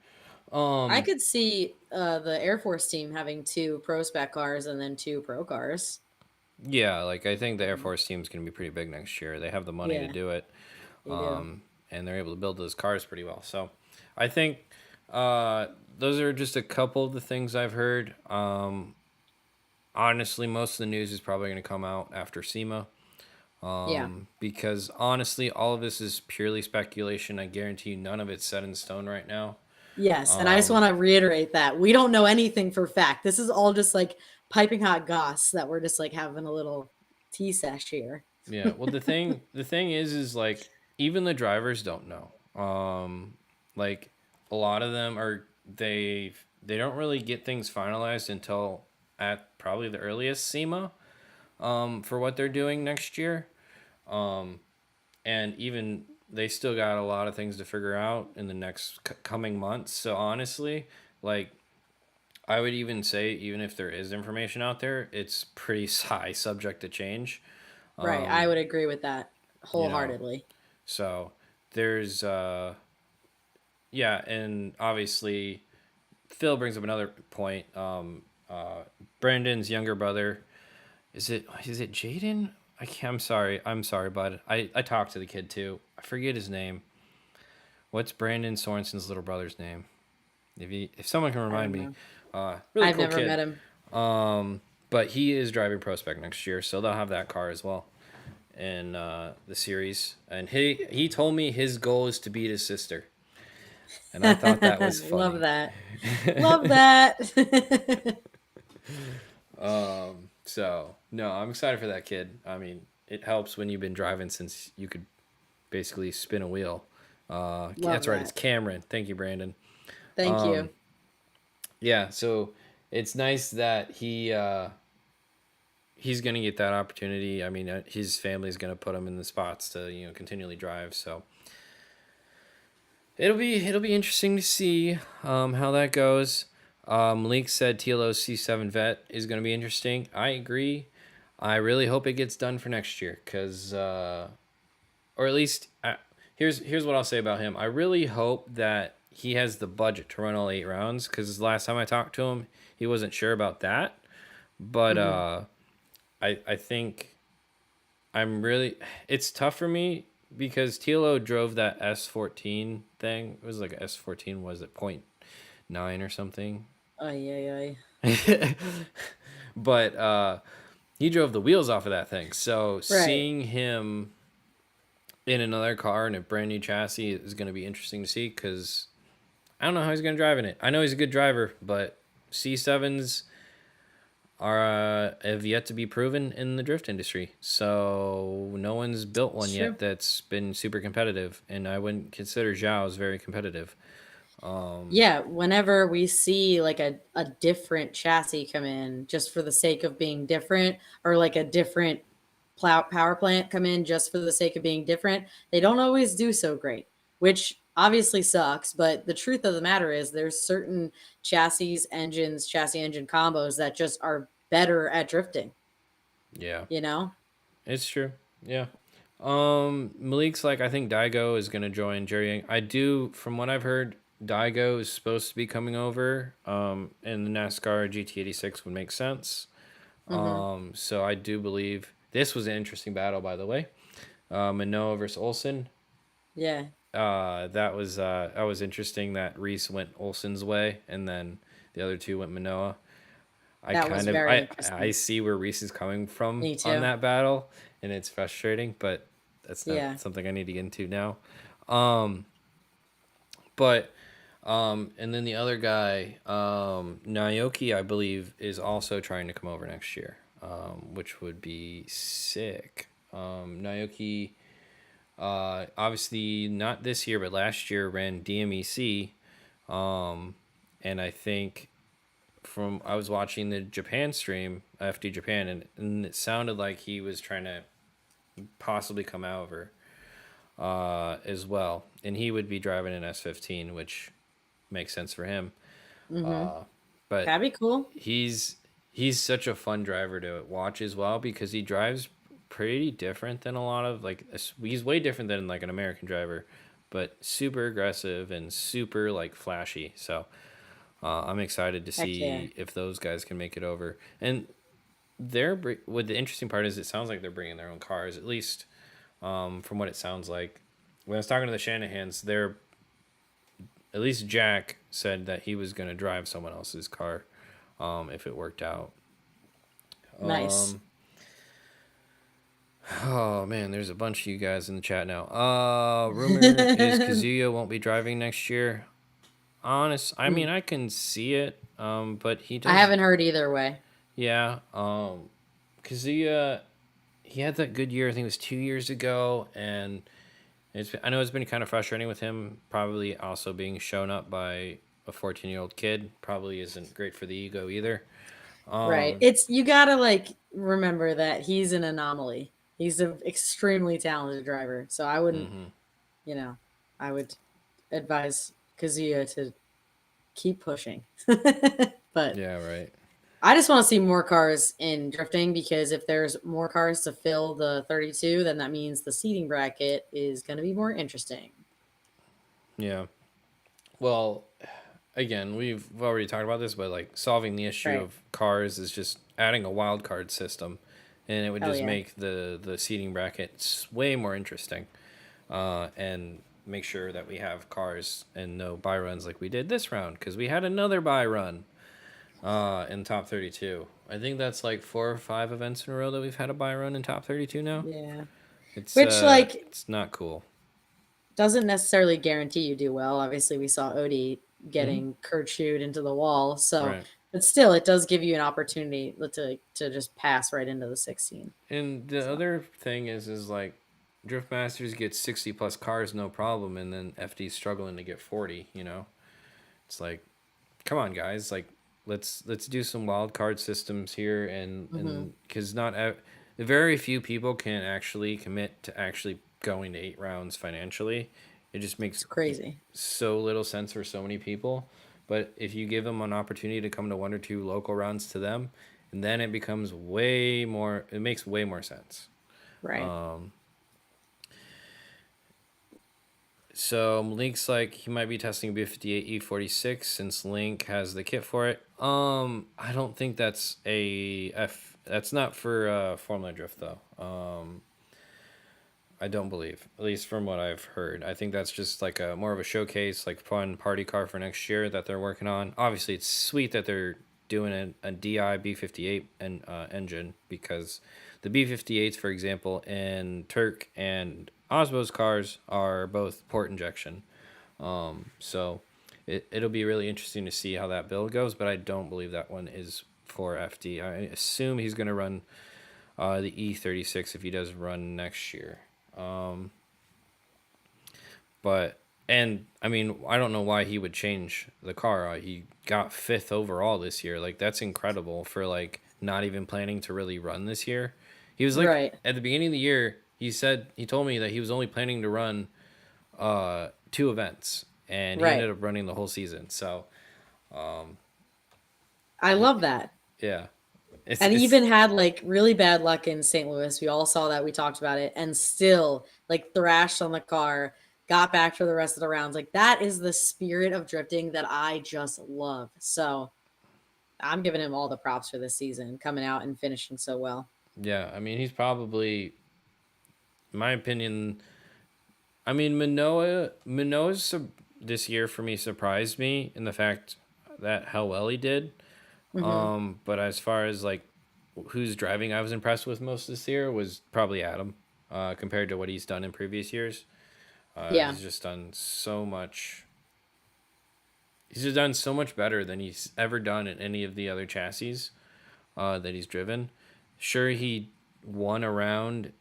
B: I could see the Air Force team having two pro spec cars and then two pro cars.
A: Yeah, like I think the Air Force team's going to be pretty big next year. They have the money to
B: Yeah,
A: do it,
B: they do.
A: and they're able to build those cars pretty well. So I think uh, those are just a couple of the things I've heard. Honestly, most of the news is probably going to come out after SEMA.
B: Yeah.
A: Because honestly, all of this is purely speculation. I guarantee you none of it's set in stone right now.
B: Yes, and I just want to reiterate that we don't know anything for fact. This is all just like piping hot goss that we're just like having a little tea sesh here.
A: Yeah. Well, the thing is like even the drivers don't know. Like a lot of them they don't really get things finalized until at probably the earliest SEMA for what they're doing next year. And even they still got a lot of things to figure out in the next coming months. So honestly, like I would even say even if there is information out there, it's pretty high subject to change.
B: Right, I would agree with that.
A: you know.
B: Wholeheartedly.
A: So there's yeah, and obviously Phil brings up another point. Brandon's younger brother, is it Jaden? I'm sorry, bud. I talked to the kid too. I forget his name. What's Brandon Sorensen's little brother's name? If someone can
B: I
A: remind
B: don't
A: me,
B: know.
A: really
B: I've
A: cool
B: never
A: kid.
B: met him.
A: But he is driving Pro Spec next year, so they'll have that car as well in the series. And he told me his goal is to beat his sister, and I thought that was
B: Love
A: funny.
B: that. Love that.
A: So no, I'm excited for that kid. I mean, it helps when you've been driving since you could basically spin a wheel.
B: Love
A: That's right, it's
B: that.
A: Cameron. Thank you, Brandon.
B: Thank you.
A: Yeah, so it's nice that he's gonna get that opportunity. I mean, his family's gonna put him in the spots to continually drive. So it'll be interesting to see how that goes. Malik said TLO's C7 vet is gonna be interesting. I agree. I really hope it gets done for next year, cause or at least here's what I'll say about him. I really hope that he has the budget to run all 8 rounds, because last time I talked to him, he wasn't sure about that. But
B: Hmm.
A: I think I'm really. It's tough for me because TLO drove that S14 thing. It was like a S14. Was it .9 or something?
B: Ay, ay, ay.
A: But he drove the wheels off of that thing. So
B: Right.
A: seeing him in another car in a brand new chassis is going to be interesting to see, because I don't know how he's going to drive in it. I know he's a good driver, but C7s have yet to be proven in the drift industry. So no one's built
B: It's
A: one
B: true.
A: yet that's been super competitive, and I wouldn't consider Zhao's very competitive.
B: Yeah, whenever we see like a different chassis come in just for the sake of being different, or like a different power plant come in just for the sake of being different, they don't always do so great, which obviously sucks. But the truth of the matter is, there's certain chassis engine combos that just are better at drifting,
A: Yeah,
B: you know?
A: it's true. Yeah. Malik's like, I think Daigo is gonna join Jerry Yang. I do, from what I've heard, Daigo is supposed to be coming over. And the NASCAR GT86 would make sense.
B: Hmm.
A: So I do believe this was an interesting battle, by the way. Manoa versus Olsen.
B: Yeah,
A: That was interesting that Reese went Olsen's way, and then the other two went Manoa. I
B: that was
A: kind of
B: very
A: I
B: interesting.
A: see where Reese is coming from
B: Me
A: on
B: too.
A: that battle, and it's frustrating, but that's not
B: Yeah.
A: something I need to get into now. Um, but and then the other guy, Naoki, I believe, is also trying to come over next year, which would be sick. Naoki, obviously not this year, but last year ran DMEC, and I think from I was watching the Japan stream, FD Japan, and it sounded like he was trying to possibly come over as well, and he would be driving an S15, which makes sense for him.
B: Hmm.
A: But
B: That'd be cool.
A: he's he's such a fun driver to watch as well, because he drives pretty different than a lot of, like, he's way different than like an American driver, but super aggressive and super like flashy. So I'm excited to
B: Heck yeah.
A: see if those guys can make it over. And what the interesting part is, it sounds like they're bringing their own cars, at least from what it sounds like. When I was talking to the Shanahans, they're at least Jack said that he was going to drive someone else's car if it worked out.
B: Nice.
A: Um, oh man, there's a bunch of you guys in the chat now. Rumor is
B: I
A: Kazuya won't be driving next year. I mean, I can see it. But he does.
B: haven't heard either way.
A: Yeah. Kazuya, he had that good year. I think it was 2 years ago, and I know it's been kind of frustrating with him. Probably also being shown up by a 14-year-old kid probably isn't great for the ego either.
B: Right.
A: Um,
B: It's you gotta like remember that he's an anomaly. He's an extremely talented driver. So I wouldn't,
A: hmm
B: you know, I would advise Kazuya to keep pushing. But
A: Yeah, right.
B: I just want to see more cars in drifting, because if there's more cars to fill the 32, then that means the seating bracket is going to be more interesting.
A: Yeah. Well, again, we've already talked about this, but like solving the issue
B: Right.
A: of cars is just adding a wild card system, and it would
B: Hell
A: just
B: yeah.
A: make the seating brackets way more interesting, and make sure that we have cars and no buy runs like we did this round, because we had another buy run in top 32. I think that's like 4 or 5 events in a row that we've had a buy run in top 32 now.
B: Yeah.
A: It's
B: Which, like,
A: it's not cool.
B: doesn't necessarily guarantee you do well. Obviously, we saw Odi
A: Hmm.
B: getting Kirchhoed into the wall. So,
A: Right.
B: but still, it does give you an opportunity to just pass right into the 16.
A: And the
B: So,
A: other thing is like Drift Masters gets 60 plus cars no problem, and then FD's struggling to get 40. It's like, come on, guys, like let's do some wild card systems here,
B: mm-hmm.
A: and because very few people can actually commit to actually going to 8 rounds financially. It just makes
B: It's crazy.
A: so little sense for so many people. But if you give them an opportunity to come to 1 or 2 local rounds to them, and then it becomes way more. It makes way more sense.
B: Right.
A: So Link's like he might be testing B58 E46 since Link has the kit for it. I don't think that's a F. That's not for Formula Drift though. I don't believe, at least from what I've heard. I think that's just like a more of a showcase, like fun party car for next year that they're working on. Obviously, it's sweet that they're doing a DI B58 and engine, because the B58s, for example, in Tuerck and Osmo's cars are both port injection. So it'll be really interesting to see how that build goes, but I don't believe that one is for FD. I assume he's going to run the E36 if he does run next year. But and I mean, I don't know why he would change the car. He got 5th overall this year. Like that's incredible for like not even planning to really run this year. He was like
B: Right.
A: at the beginning of the year, he told me that he was only planning to run 2 events, and he
B: Right.
A: ended up running the whole season. So,
B: I love that.
A: yeah.
B: And
A: It's
B: even had like really bad luck in St. Louis. We all saw that. We talked about it, and still like thrashed on the car, got back for the rest of the rounds. Like that is the spirit of drifting that I just love. So I'm giving him all the props for this season, coming out and finishing so well.
A: yeah, I mean, he's probably, in my opinion, I mean, Manoa's this year for me surprised me in the fact that how well he did.
B: Mm-hmm.
A: But as far as like who's driving, I was impressed with most this year was probably Adam, compared to what he's done in previous years.
B: Yeah.
A: He's just done so much. He's just done so much better than he's ever done in any of the other chassis that he's driven. Sure, he won a round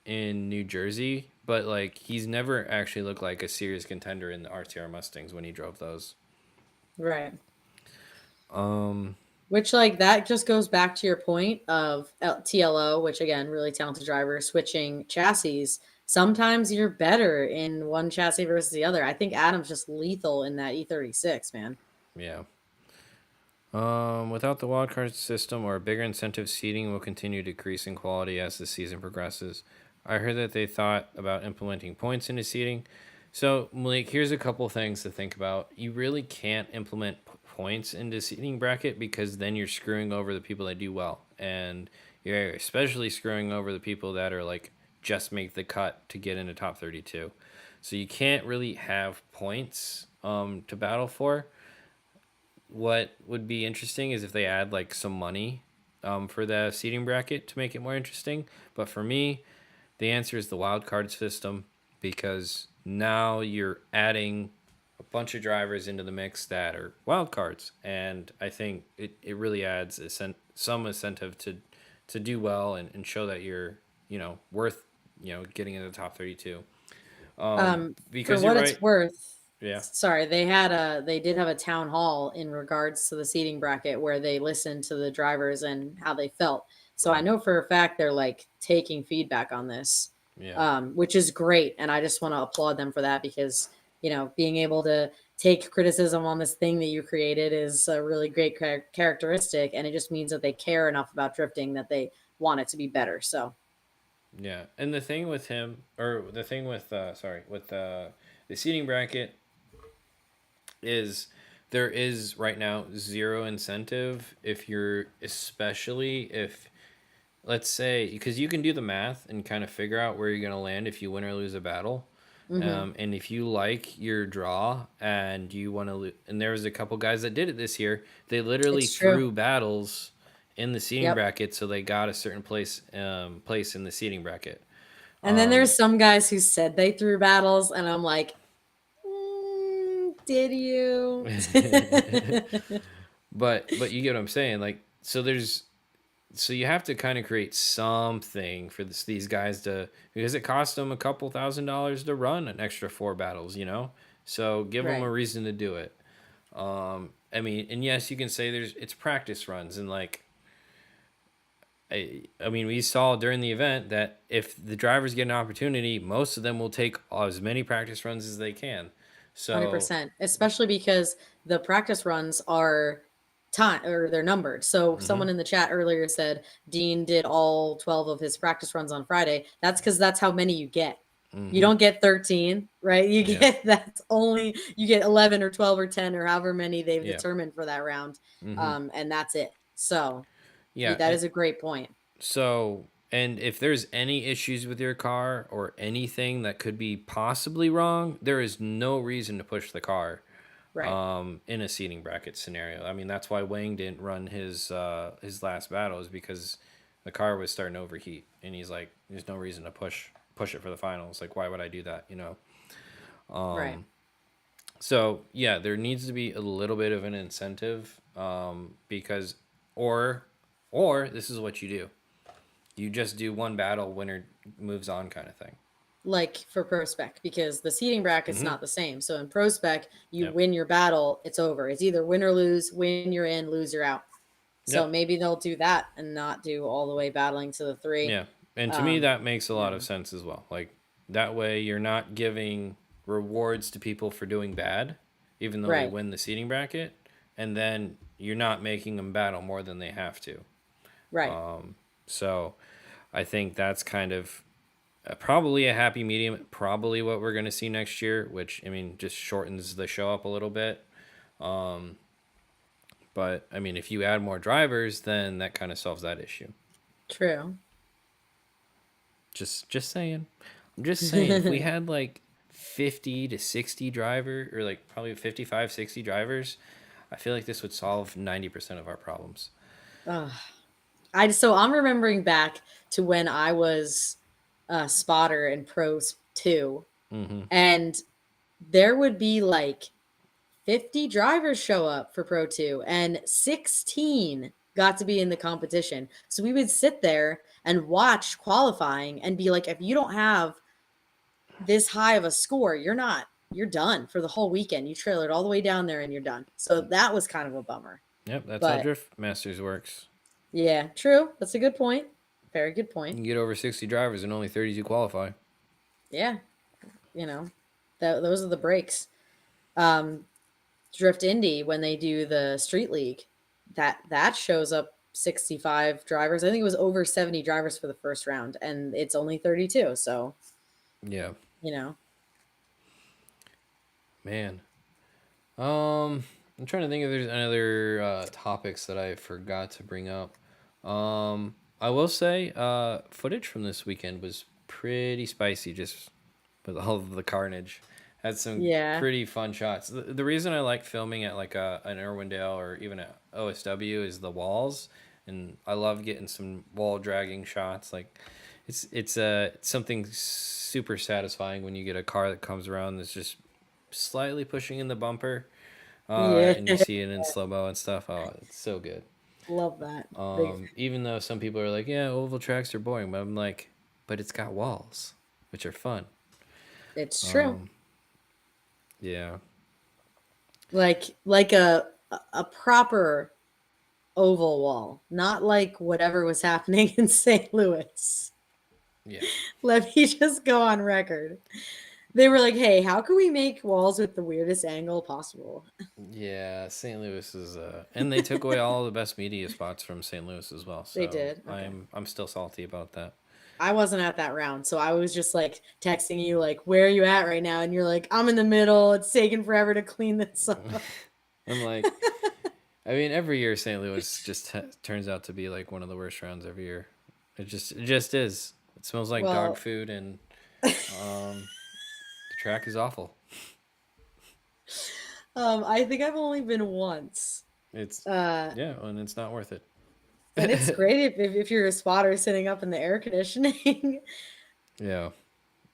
A: in New Jersey, but like he's never actually looked like a serious contender in the RTR Mustangs when he drove those.
B: Right.
A: Um,
B: Which, like, that just goes back to your point of TLO, which again, really talented driver switching chassis. Sometimes you're better in one chassis versus the other. I think Adam's just lethal in that E36, man.
A: yeah. Without the wildcard system or a bigger incentive, seeding will continue to decrease in quality as the season progresses. I heard that they thought about implementing points into seeding. So, Malik, here's a couple things to think about. You really can't implement points into seeding bracket, because then you're screwing over the people that do well. And you're especially screwing over the people that are like just make the cut to get into top 32. So you can't really have points to battle for. What would be interesting is if they add like some money for the seating bracket to make it more interesting. But for me, the answer is the wild card system, because now you're adding a bunch of drivers into the mix that are wild cards, and I think it really adds some incentive to do well and show that you're worth getting into the top 32.
B: For
A: Because you're
B: what
A: right.
B: it's worth,
A: Yeah.
B: sorry, they did have a town hall in regards to the seating bracket where they listened to the drivers and how they felt. So I know for a fact they're like taking feedback on this,
A: Yeah.
B: which is great, and I just want to applaud them for that, because being able to take criticism on this thing that you created is a really great characteristic, and it just means that they care enough about drifting that they want it to be better. So
A: Yeah, and the thing with him, or the thing with with the seating bracket is there is right now zero incentive if you're, especially if, let's say, because you can do the math and kind of figure out where you're going to land if you win or lose a battle. And if you like your draw and you want to, and there was a couple guys that did it this year, they literally
B: it's true.
A: threw battles in the seating
B: Yep.
A: bracket, so they got a certain place in the seating bracket.
B: And then there's some guys who said they threw battles, and I'm like, did you?
A: But you get what I'm saying, like, so you have to kind of create something for these guys to, because it costs them a couple $1,000s to run an extra 4 battles, so give them a
B: Right.
A: reason to do it. I mean, and yes, you can say it's practice runs, and like, I mean, we saw during the event that if the drivers get an opportunity, most of them will take as many practice runs as they can. So
B: 100%, especially because the practice runs are time, or they're numbered. So someone in the chat earlier said Dean did all 12 of his practice runs on Friday. That's because that's how many you get. You don't get 13, right? You get that's only, you get 11 or 12 or 10 or however many they've determined for that round. And that's it. So
A: yeah,
B: that is a great point.
A: so, and if there's any issues with your car or anything that could be possibly wrong, there is no reason to push the car
B: Right.
A: in a seating bracket scenario. I mean, that's why Wang didn't run his last battle, is because the car was starting to overheat, and he's like, there's no reason to push it for the finals. Like, why would I do that,
B: Right.
A: So yeah, there needs to be a little bit of an incentive, because, or this is what you do. You just do one battle, winner moves on, kind of thing.
B: Like for pro spec, because the seating bracket's not the same. So in pro spec, you
A: Yep.
B: win your battle, it's over. It's either win or lose, win you're in, lose you're out. So
A: Yep.
B: maybe they'll do that and not do all the way battling to the 3.
A: Yeah. And to me, that makes a lot
B: Yeah.
A: of sense as well. Like, that way you're not giving rewards to people for doing bad, even though they
B: Right.
A: win the seating bracket. And then you're not making them battle more than they have to.
B: Right.
A: So I think that's kind of probably a happy medium, probably what we're going to see next year, which, I mean, just shortens the show up a little bit. But I mean, if you add more drivers, then that kind of solves that issue.
B: True.
A: Just saying. I'm just saying, if we had like 50 to 60 driver, or like probably 55, 60 drivers, I feel like this would solve 90% of our problems.
B: So I'm remembering back to when I was a spotter in pros 2, and there would be like 50 drivers show up for Pro 2, and 16 got to be in the competition. So we would sit there and watch qualifying and be like, if you don't have this high of a score, you're done for the whole weekend. You trailered all the way down there and you're done. So that was kind of a bummer.
A: Yep, that's how
B: But
A: Drift Masters works.
B: yeah, true. That's a good point. Very good
A: You
B: point.
A: can get over 60 drivers and only 32 qualify.
B: Yeah. Those are the breaks. Drift Indy, when they do the street league, that shows up 65 drivers. I think it was over 70 drivers for the first round, and it's only 32. So,
A: Yeah.
B: you know,
A: Man. I'm trying to think if there's any other topics that I forgot to bring up. I will say, footage from this weekend was pretty spicy, just with all of the carnage. Had some
B: yeah,
A: pretty fun shots. The reason I like filming at like an Irwindale or even at OSW is the walls, and I love getting some wall dragging shots. Like, it's something super satisfying when you get a car that comes around that's just slightly pushing in the bumper,
B: yeah,
A: and you see it in slow mo and stuff. Oh, it's so good.
B: love that. Big,
A: Even though some people are like, yeah, oval tracks are boring, but I'm like, but it's got walls, which are fun.
B: it's true.
A: Yeah.
B: Like a proper oval wall, not like whatever was happening in St. Louis.
A: Yeah.
B: Let me just go on record. They were like, "Hey, how can we make walls with the weirdest angle possible?"
A: Yeah, St. Louis is and they took away all the best media spots from St. Louis as well.
B: They
A: So
B: did. Okay.
A: I'm still salty about that.
B: I wasn't at that round, so I was just like texting you, like, "Where are you at right now?" And you're like, "I'm in the middle. It's taking forever to clean this up."
A: I'm like, I mean, every year St. Louis just turns out to be like one of the worst rounds every year. It just is. It smells like dog
B: Well,
A: food, and the track is awful.
B: I think I've only been once.
A: It's
B: Uh,
A: yeah, and it's not worth
B: and it's
A: it.
B: great if you're a spotter sitting up in the air conditioning.
A: Yeah,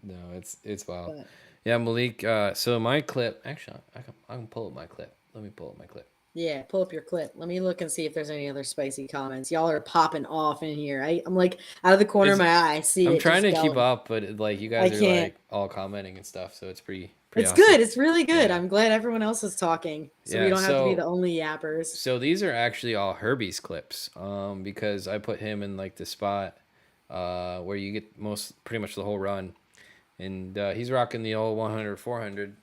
A: no, it's wild.
B: But
A: Yeah, Malik. So my clip, actually, I can pull up my clip. Let me pull up my clip.
B: yeah, pull up your clip. Let me look and see if there's any other spicy comments. Y'all are popping off in here. I'm like out of the corner of
A: It's
B: my eye, I see
A: I'm
B: it
A: trying
B: just
A: to keep
B: going.
A: up, but like you
B: I
A: guys are
B: can't.
A: like all commenting and stuff, so it's pretty
B: It's
A: awesome.
B: good. It's really good.
A: Yeah,
B: I'm glad everyone else is talking, so we
A: yeah.
B: don't have to be the
A: So
B: only yappers.
A: so these are actually all Herbie's clips, because I put him in like the spot, where you get pretty much the whole run, and he's rocking the old 100 400,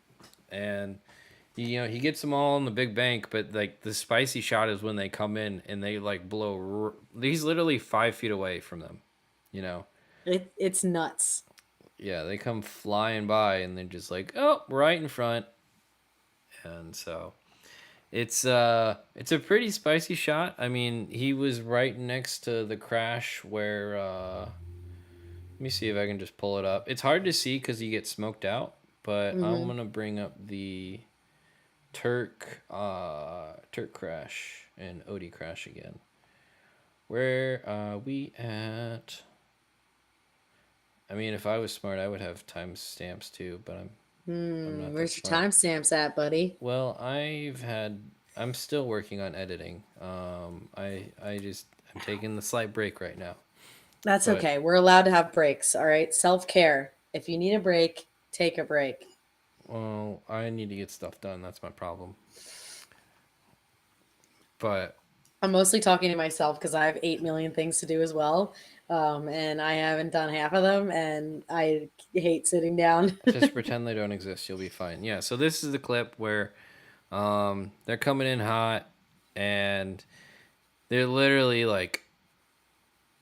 A: and he gets them all in the big bank, but like the spicy shot is when they come in and they like blow. He's literally 5 feet away from them, you know.
B: It's nuts.
A: Yeah, they come flying by and they're just like, oh, right in front. And so it's a pretty spicy shot. I mean, he was right next to the crash where let me see if I can just pull it up. It's hard to see because you get smoked out, but I'm
B: Hmm.
A: gonna bring up the Tuerck crash and Odi crash again. Where are we at? I mean, if I was smart, I would have timestamps too, but I'm not that
B: Where's your
A: smart.
B: timestamps at, buddy?
A: Well, I'm still working on editing. I'm taking the slight break right now.
B: That's
A: But
B: okay. We're allowed to have breaks. All right. Self care. If you need a break, take a break.
A: well, I need to get stuff done. That's my problem. But
B: I'm mostly talking to myself because I have 8 million things to do as well. And I haven't done half of them, and I hate sitting down.
A: just pretend they don't exist. You'll be fine. Yeah. So this is the clip where they're coming in hot, and they're literally like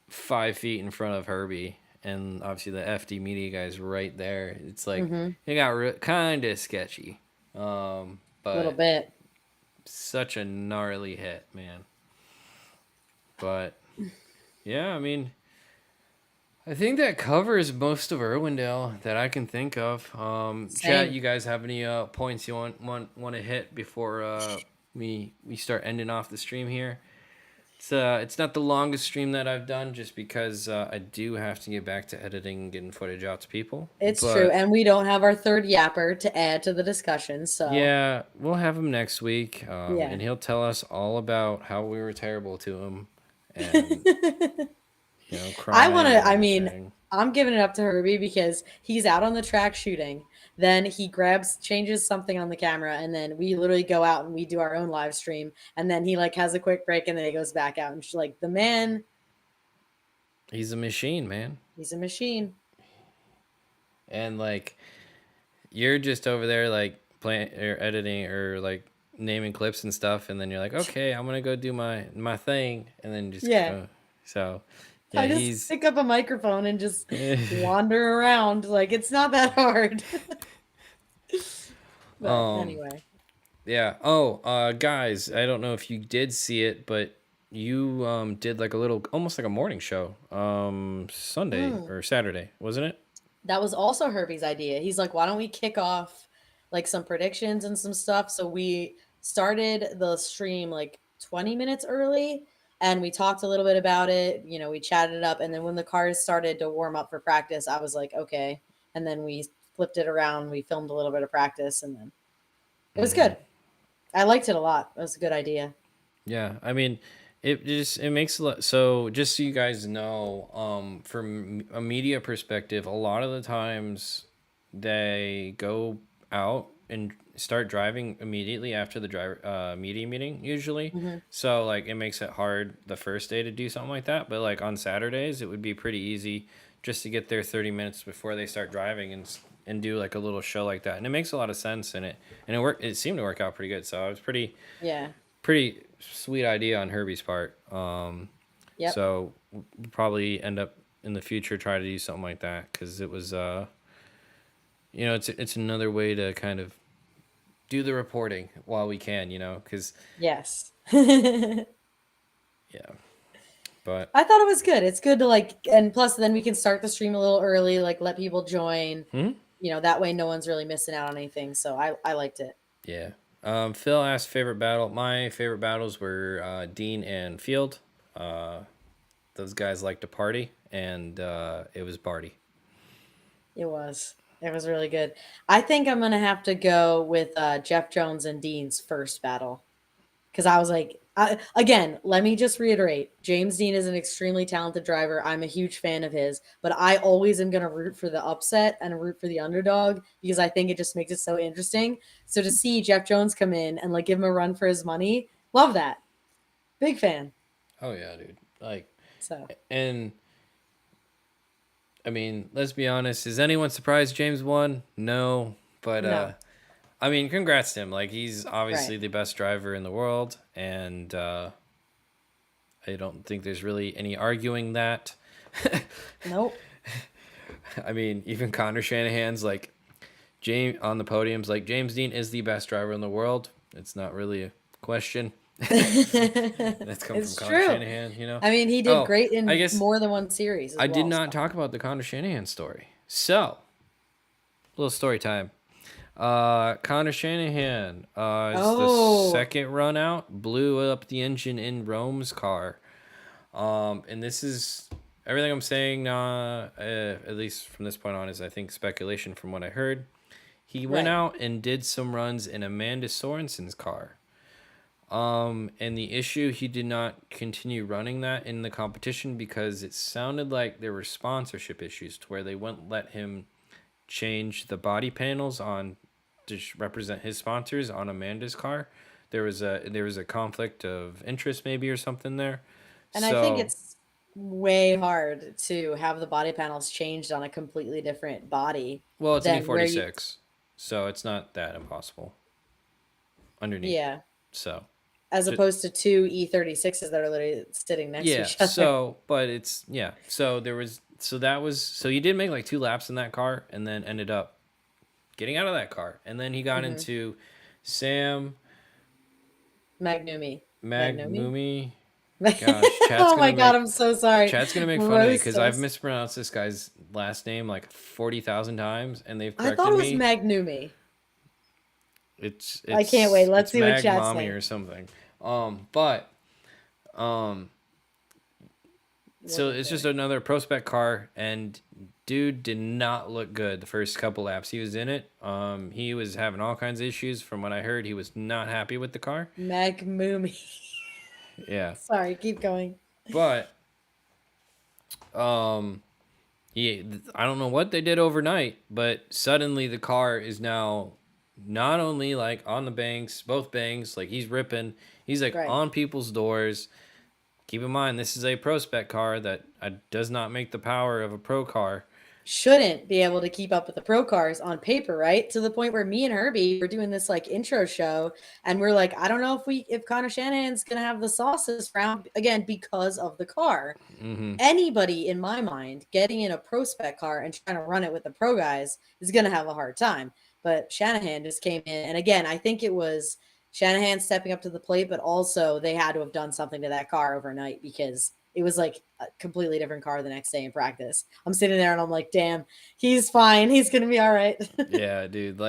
A: 5 feet in front of Herbie, and obviously the FD media guy's right there. It's like
B: Hmm.
A: it got kind of sketchy,
B: A little
A: but
B: bit.
A: such a gnarly hit, man. But yeah, I mean, I think that covers most of Irwindale that I can think of. Chat,
B: Same.
A: you guys have any points you want to hit before we start ending off the stream here? It's not the longest stream that I've done just because I do have to get back to editing and getting footage out to people.
B: It's true.
A: But
B: And we don't have our third yapper to add to the discussion. So,
A: yeah, we'll have him next week,
B: yeah.
A: and he'll tell us all about how we were terrible to him, and
B: I
A: crying
B: want
A: and
B: to, I mean,
A: everything.
B: I'm giving it up to Herbie because he's out on the track shooting. Then he changes something on the camera, and then we literally go out and we do our own live stream. And then he like has a quick break, and then he goes back out. And she's like, the man,
A: He's a machine, man,
B: he's a machine.
A: and like you're just over there like playing or editing or like naming clips and stuff, and then you're like, okay, I'm gonna go do my thing, and then just
B: Yeah.
A: so yeah,
B: I just
A: he's
B: pick up a microphone and just wander around. Like it's not that hard. But
A: um
B: anyway.
A: yeah. Oh, guys, I don't know if you did see it, but you did like a little, almost like a morning show, Sunday
B: Mm.
A: or Saturday, wasn't it?
B: That was also Herbie's idea. He's like, why don't we kick off like some predictions and some stuff? So we started the stream like 20 minutes early and we talked a little bit about it. We chatted it up. And then when the cars started to warm up for practice, I was like, okay. And then we flipped it around. We filmed a little bit of practice and then it was
A: Mm-hmm.
B: good. I liked it a lot. It was a good idea.
A: Yeah, I mean, it makes a lot. So just so you guys know, from a media perspective, a lot of the times they go out and start driving immediately after the driver media meeting usually.
B: Hmm.
A: So like it makes it hard the first day to do something like that. But like on Saturdays, it would be pretty easy just to get there 30 minutes before they start driving and and do like a little show like that, and it makes a lot of sense, and it seemed to work out pretty good. So it was
B: Yeah.
A: pretty sweet idea on Herbie's part.
B: Yep.
A: So we'll probably end up in the future try to do something like that, because it was it's another way to kind of do the reporting while we can, because
B: Yes.
A: yeah, but
B: I thought it was good. It's good to and plus then we can start the stream a little early, like let people join. That way no one's really missing out on anything. So I liked it.
A: yeah. Phil asked favorite battle. My favorite battles were Dean and Field. Those guys like to party, and it was Barty.
B: It was. It was really good. I think I'm gonna have to go with Jeff Jones and Dean's first battle. Because I was like, again, let me just reiterate, James Dean is an extremely talented driver. I'm a huge fan of his, but I always am going to root for the upset and root for the underdog, because I think it just makes it so interesting. So to see Jeff Jones come in and give him a run for his money, love that. Big fan.
A: Oh yeah, dude.
B: So,
A: and I mean, let's be honest. Is anyone surprised James won? No, but
B: no.
A: I mean, congrats to him. He's obviously
B: Right.
A: the best driver in the world, and I don't think there's really any arguing that.
B: Nope.
A: I mean, even Connor Shanahan's James on the podium's James Dean is the best driver in the world. It's not really a question. That's coming
B: It's
A: from Connor
B: true.
A: Shanahan,
B: I mean, he did great in
A: I guess
B: more than one series as
A: I
B: well.
A: did not talk about the Connor Shanahan story. So, little story time. Connor Shanahan, is the second run out, blew up the engine in Rome's car. And this is everything I'm saying, at least from this point on, is I think speculation from what I heard. He went out and did some runs in Amanda Sorensen's car. And the issue, he did not continue running that in the competition because it sounded like there were sponsorship issues to where they wouldn't let him change the body panels on to represent his sponsors on Amanda's car. There was a conflict of interest maybe or something there.
B: And I think it's way hard to have the body panels changed on a completely different body.
A: Well, it's an
B: than where
A: E46, so it's not that impossible. Underneath.
B: Yeah.
A: So.
B: As opposed to two E36s that are literally sitting next to each other.
A: So, but it's, so he did make 2 laps in that car and then ended up getting out of that car. And then he got into Sam
B: Magnumi.
A: Gosh,
B: oh my God, I'm so sorry.
A: Chat's going to make fun of me because I've mispronounced this guy's last name 40,000 times and they've corrected me.
B: I thought it was Magnumi.
A: It's
B: I can't wait. Let's see what chat's saying.
A: or something. So it's just another pro spec car, and dude did not look good the first couple laps he was in it. He was having all kinds of issues. From what I heard, he was not happy with the car.
B: Magnumi.
A: Yeah.
B: Sorry, keep going.
A: But I don't know what they did overnight, but suddenly the car is now not only on the banks, both banks, he's ripping, he's on people's doors. Keep in mind, this is a pro spec car that does not make the power of a pro car.
B: Shouldn't be able to keep up with the pro cars on paper, right? To the point where me and Herbie were doing this intro show, and we're I don't know if Connor Shanahan's gonna have the sauces round again because of the car. Anybody in my mind getting in a pro spec car and trying to run it with the pro guys is gonna have a hard time. But Shanahan just came in, and again, I think it was Shanahan stepping up to the plate, but also they had to have done something to that car overnight because it was a completely different car the next day in practice. I'm sitting there and I'm like, damn, he's fine. He's going to be all right.
A: Yeah, dude.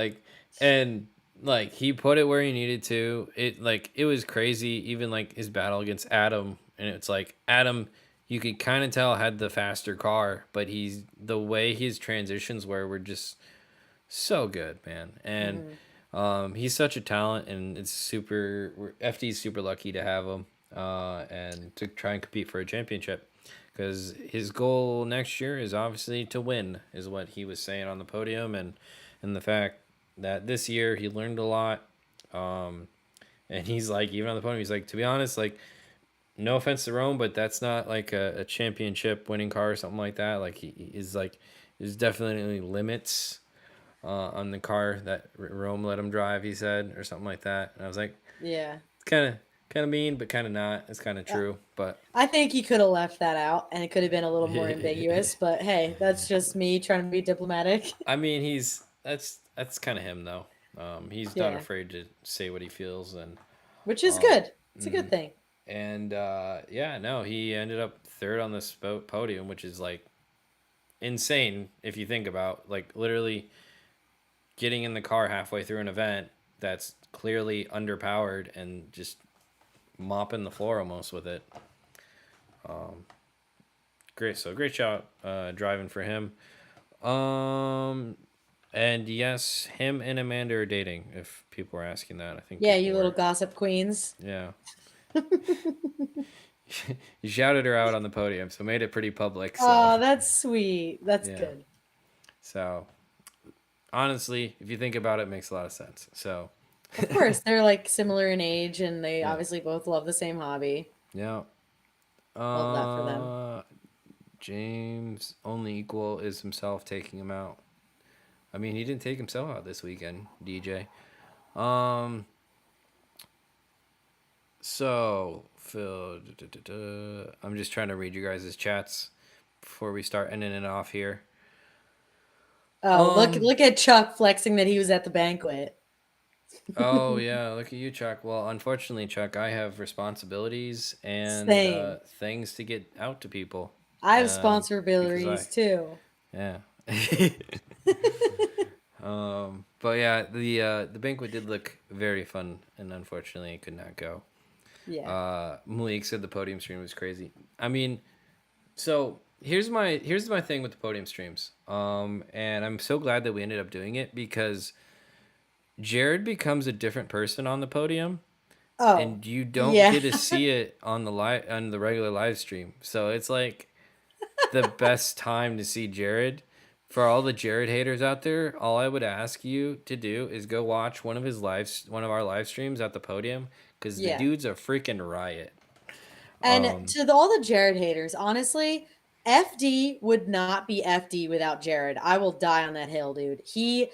A: He put it where he needed to. It was crazy. Even his battle against Adam. And it's Adam, you could kind of tell had the faster car, but the way his transitions were just so good, man. And he's such a talent, and FD's super lucky to have him. And to try and compete for a championship, because his goal next year is obviously to win, is what he was saying on the podium, and the fact that this year he learned a lot, and he's even on the podium, he's to be honest, no offense to Rome, but that's not a championship winning car or something like that. There's definitely limits on the car that Rome let him drive. He said, or something like that. And I was like,
B: Yeah.
A: kind of mean, but kind of not. It's kind of
B: Uh,
A: true, but
B: I think he could have left that out and it could have been a little more ambiguous, but hey, that's just me trying to be diplomatic.
A: I mean, that's kind of him though. He's not
B: Yeah.
A: afraid to say what he feels, and
B: Which is
A: um,
B: good. It's a good
A: mhm.
B: thing.
A: And yeah, no, he ended up third on this podium, which is like insane if you think about like literally getting in the car halfway through an event that's clearly underpowered and just mopping the floor almost with it. Great, so great job driving for him. Um, and yes, him and Amanda are dating. If people were asking that, I think
B: Yeah,
A: people
B: you little
A: were.
B: gossip queens.
A: Yeah, he shouted her out on the podium, so made it pretty public. So
B: Oh, that's sweet. That's
A: yeah,
B: good.
A: so honestly, if you think about it, it makes a lot of sense. So
B: Of course, they're like similar in age and they
A: yeah,
B: obviously both love the same hobby.
A: yeah.
B: Love that for them.
A: Uh, James only equal is himself taking him out. I mean, he didn't take himself out this weekend, DJ. Um, so Phil, I'm just trying to read you guys' chats before we start ending it off here.
B: Oh, look
A: Um,
B: look at Chuck flexing that he was at the banquet.
A: oh yeah, look at you, Chuck. Well, unfortunately, Chuck, I have responsibilities and
B: Same.
A: things to get out to people.
B: I have
A: Because
B: sponsorabilities too.
A: yeah. But yeah, the banquet did look very fun, and unfortunately, it could not go.
B: Yeah.
A: Malik said the podium stream was crazy. I mean, so here's my thing with the podium streams. And I'm so glad that we ended up doing it because Jared becomes a different person on the podium,
B: Oh,
A: and you don't
B: yeah.
A: get to see it on the regular live stream. So it's like the best time to see Jared. For all the Jared haters out there, all I would ask you to do is go watch one of our live streams at the podium because the
B: Yeah.
A: dude's a freaking riot.
B: And
A: Um,
B: to all the Jared haters, honestly, FD would not be FD without Jared. I will die on that hill, dude. He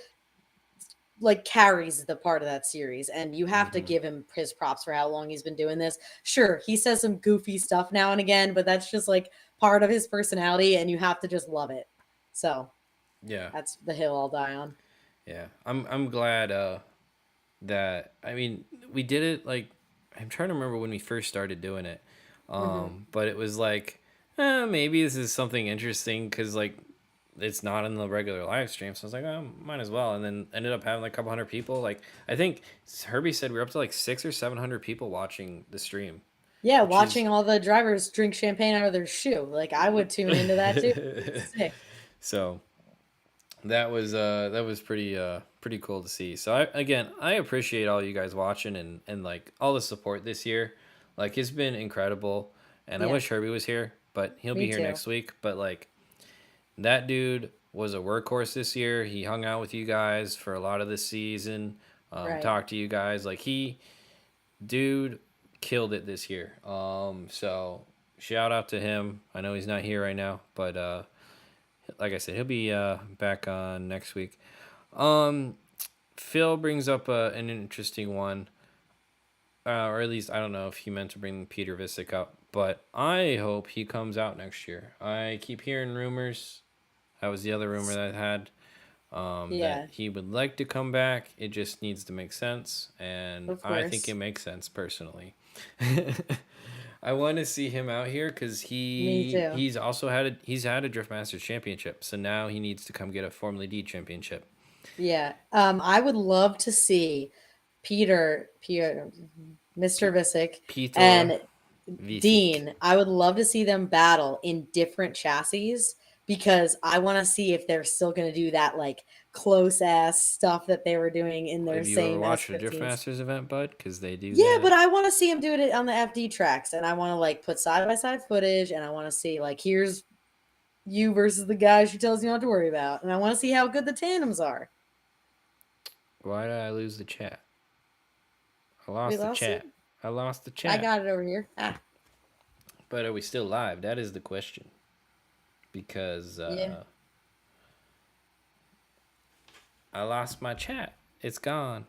B: like carries the part of that series and you have to
A: mhm.
B: give him his props for how long he's been doing this. Sure, he says some goofy stuff now and again, but that's just like part of his personality and you have to just love it. So,
A: Yeah,
B: that's the hill I'll die on.
A: yeah. I'm glad that I mean we did it like I'm trying to remember when we first started doing it.
B: Mhm.
A: But it was like maybe this is something interesting because like it's not in the regular live stream. So I was like, oh, might as well. And then ended up having like a couple hundred people. Like I think Herbie said we were up to like 600 or 700 people watching the stream,
B: Yeah,
A: which is
B: watching all the drivers drink champagne out of their shoe. Like I would tune into that too. It's sick.
A: so that was pretty cool to see. So I appreciate all you guys watching and like all the support this year. Like it's been incredible, and I
B: Yeah,
A: wish Herbie was here, but he'll be
B: me
A: here
B: too.
A: next week. But like that dude was a workhorse this year. He hung out with you guys for a lot of the season.
B: Right.
A: Talked to you guys. Like dude killed it this year. So shout out to him. I know he's not here right now, but like I said, he'll be back on next week. Um, Phil brings up an interesting one, or at least I don't know if he meant to bring Peter Visick up, but I hope he comes out next year. I keep hearing rumors. That was the other rumor that I had. That
B: Yeah,
A: he would like to come back. It just needs to make sense, and
B: of
A: I think it
B: course.
A: makes sense personally. I want to see him out here because
B: Me too.
A: he's had a Drift Masters championship, so now he needs to come get a Formula D championship.
B: Yeah. I would love to see Peter, Mr.
A: P-
B: Visick,
A: Peter
B: and
A: Visick.
B: Dean. I would love to see them battle in different chassis because I want to see if they're still going to do that like close ass stuff that they were doing in their
A: Have you ever
B: same
A: watched a Drift
B: S15s.
A: Masters event, bud? Because they do
B: Yeah, but
A: that.
B: I want to see him do it on the FD tracks, and I want to like put side by side footage, and I want to see like here's you versus the guy she tells you not to worry about, and I want to see how good the tandems are.
A: Why did I lose the chat? I
B: We
A: lost the
B: lost it.
A: chat. I lost the
B: I
A: chat.
B: got it over here. Ah,
A: But are we still live? That is the question. Because
B: yeah.
A: I lost my chat. It's gone.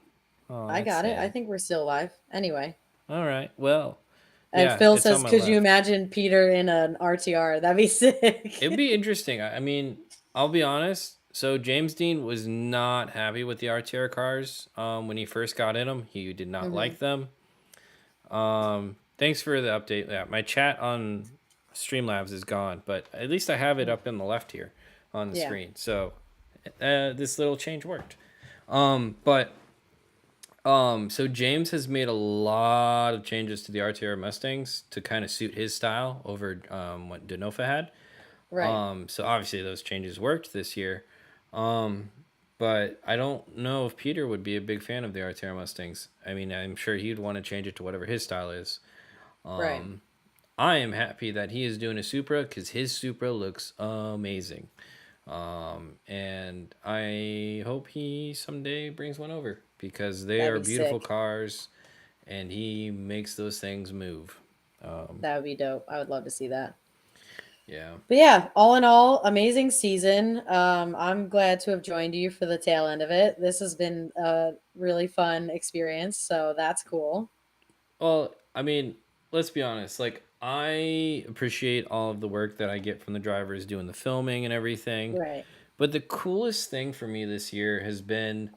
A: Oh,
B: I
A: that's
B: got it. I
A: sad.
B: think we're still live. Anyway.
A: All right. Well,
B: And
A: yeah,
B: Phil
A: it's on
B: says,
A: my
B: could you
A: left.
B: imagine Peter in an RTR? That'd be
A: It'd
B: sick.
A: be interesting. I mean, I'll be honest. So James Dean was not happy with the RTR cars when he first got in them. He did not
B: Hmm.
A: like them. Thanks for the update. Yeah, my chat on Streamlabs is gone, but at least I have it up in the left here on the
B: Yeah.
A: screen. So this little change worked. But so James has made a lot of changes to the RTR Mustangs to kind of suit his style over what Denofa had.
B: Right.
A: So obviously those changes worked this year. Um, but I don't know if Peter would be a big fan of the RTR Mustangs. I mean, I'm sure he'd want to change it to whatever his style is.
B: Right.
A: I am happy that he is doing a Supra because his Supra looks amazing. And I hope he someday brings one over because they
B: That'd
A: are
B: be
A: beautiful
B: sick.
A: cars and he makes those things move.
B: That would be dope. I would love to see that.
A: Yeah.
B: But yeah, all in all, amazing season. I'm glad to have joined you for the tail end of it. This has been a really fun experience, so that's cool.
A: Well, I mean, let's be honest. Like, I appreciate all of the work that I get from the drivers doing the filming and everything.
B: Right.
A: But the coolest thing for me this year has been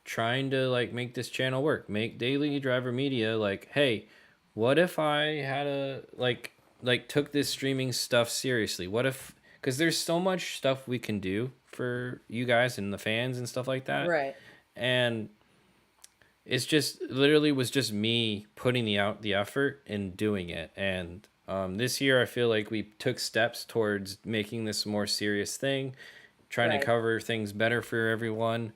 A: trying to like make this channel work, make daily driver media like, hey, what if I had a like took this streaming stuff seriously? What if because there's so much stuff we can do for you guys and the fans and stuff like that.
B: Right.
A: And it's just literally was just me putting the effort and doing it. And this year I feel like we took steps towards making this a more serious thing, trying to
B: Right.
A: cover things better for everyone.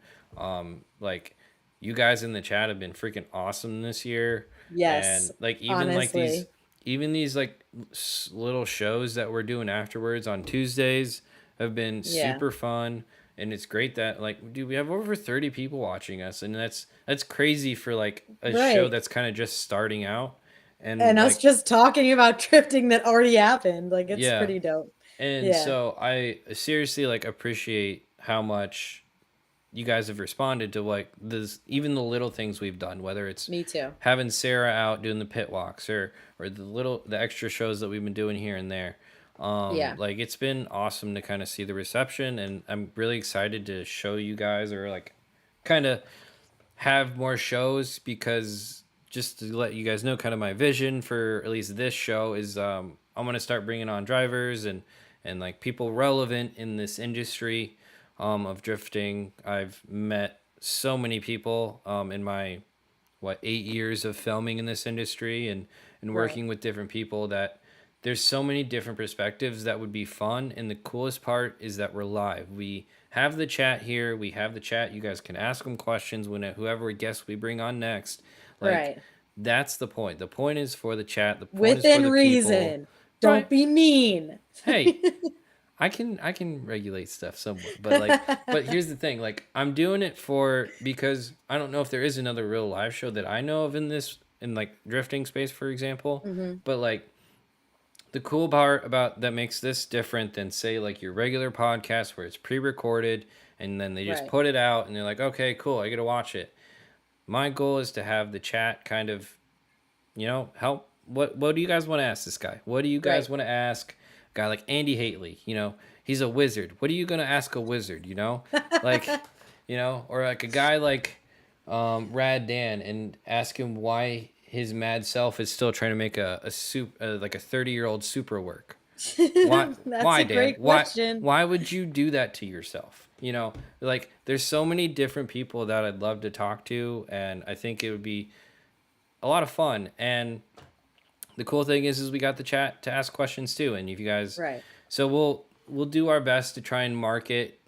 A: Like you guys in the chat have been freaking awesome this year,
B: Yes.
A: and like
B: Honestly.
A: even these like little shows that we're doing afterwards on Tuesdays have been
B: Yeah.
A: super fun. And it's great that like dude, we have over 30 people watching us, and that's crazy for like a show
B: Right.
A: that's kind of just starting out. And
B: And us
A: like
B: just talking about drifting that already happened. Like it's
A: yeah,
B: pretty dope.
A: and
B: Yeah.
A: so I seriously like appreciate how much you guys have responded to like this, even the little things we've done, whether it's
B: Me too.
A: having Sarah out doing the pit walks or the extra shows that we've been doing here and there.
B: Yeah.
A: Like it's been awesome to kind of see the reception, and I'm really excited to show you guys or like kind of have more shows because just to let you guys know kind of my vision for at least this show is I'm going to start bringing on drivers and like people relevant in this industry of drifting. I've met so many people in my 8 years of filming in this industry and
B: Right.
A: working with different people that there's so many different perspectives that would be fun. And the coolest part is that we're live. We have the chat here. We have the chat. You guys can ask them questions when whoever guest we bring on next. Like
B: Right.
A: that's the point. The point is for the chat. The point is for
B: Within
A: the people.
B: reason.
A: Right.
B: Don't be mean.
A: Hey, I can regulate stuff somewhat, but here's the thing, like I'm doing it for because I don't know if there is another real live show that I know of in this in like drifting space, for example.
B: Hmm.
A: But like the cool part about that makes this different than say like your regular podcast where it's pre-recorded and then they just
B: Right.
A: put it out and they're like, okay, cool, I get to watch it. My goal is to have the chat kind of help. What do you guys want to ask this guy? What do you guys
B: Right.
A: want to ask a guy like Andy Haley? He's a wizard. What are you gonna ask a wizard? Like, or like a guy like Rad Dan and ask him why his mad self is still trying to make like a 30-year-old super work. Why
B: That's
A: why
B: a
A: Dan?
B: great
A: Why
B: question.
A: why would you do that to yourself? Like there's so many different people that I'd love to talk to, and I think it would be a lot of fun. And the cool thing is we got the chat to ask questions too. And if you guys,
B: Right.
A: so we'll do our best to try and market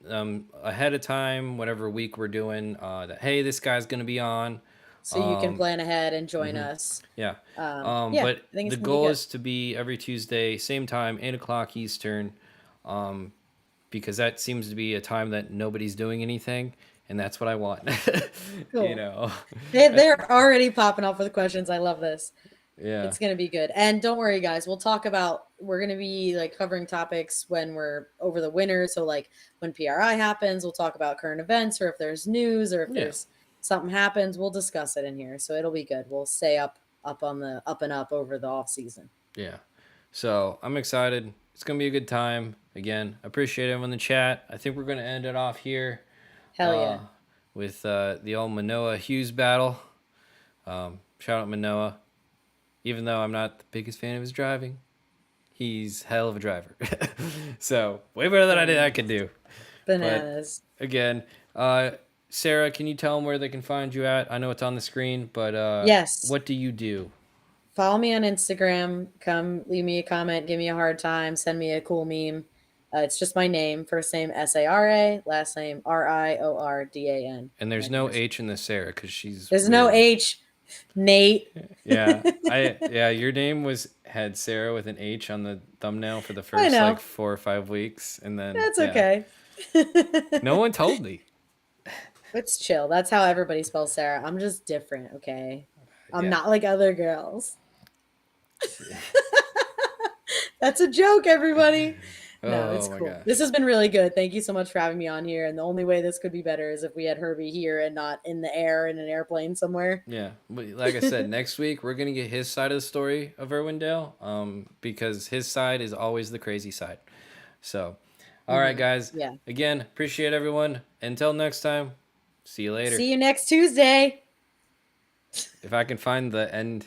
A: ahead of time, whatever week we're doing. That hey, this guy's gonna be on.
B: So you can
A: Um,
B: plan ahead and join
A: mhm,
B: us.
A: yeah.
B: Yeah,
A: But
B: I think
A: the
B: it's gonna be
A: goal
B: good.
A: is to be every Tuesday, same time, 8 o'clock Eastern, because that seems to be a time that nobody's doing anything, and that's what I want. you
B: Cool.
A: know.
B: They're already popping off with questions. I love this.
A: Yeah.
B: It's gonna be good. And don't worry, guys. We're gonna be like covering topics when we're over the winter. So like when PRI happens, we'll talk about current events, or if there's news, or if
A: Yeah.
B: there's something happens, we'll discuss it in here. So it'll be good. We'll stay up on the up and up over the off season.
A: Yeah. So I'm excited. It's gonna be a good time. Again, appreciate everyone in the chat. I think we're gonna end it off here.
B: Hell yeah.
A: With the old Manoa Hughes battle. Shout out Manoa. Even though I'm not the biggest fan of his driving, he's hell of a driver. So way better than I could do.
B: Bananas.
A: But again, Sarah, can you tell them where they can find you at? I know it's on the screen, but
B: Yes.
A: what do you do?
B: Follow me on Instagram. Come leave me a comment, give me a hard time, send me a cool meme. It's just my name, first name Sara, last name Riordan.
A: And there's no H in the Sarah because she's
B: There's
A: weird.
B: no H, Nate.
A: Yeah, your name had Sarah with an H on the thumbnail for the
B: I
A: first
B: know.
A: like 4 or 5 weeks, and then
B: That's
A: yeah.
B: okay.
A: No one told me.
B: It's chill. That's how everybody spells Sarah. I'm just different, okay? I'm
A: Yeah.
B: not like other girls. That's a joke, everybody. No, it's cool.
A: Gosh.
B: This has been really good. Thank you so much for having me on here. And the only way this could be better is if we had Herbie here and not in the air in an airplane somewhere.
A: Yeah, but like I said, next week we're gonna get his side of the story of Irwindale, because his side is always the crazy side. So, all right, guys.
B: Yeah.
A: Again, appreciate everyone. Until next time, see you later.
B: See you next Tuesday.
A: If I can find the end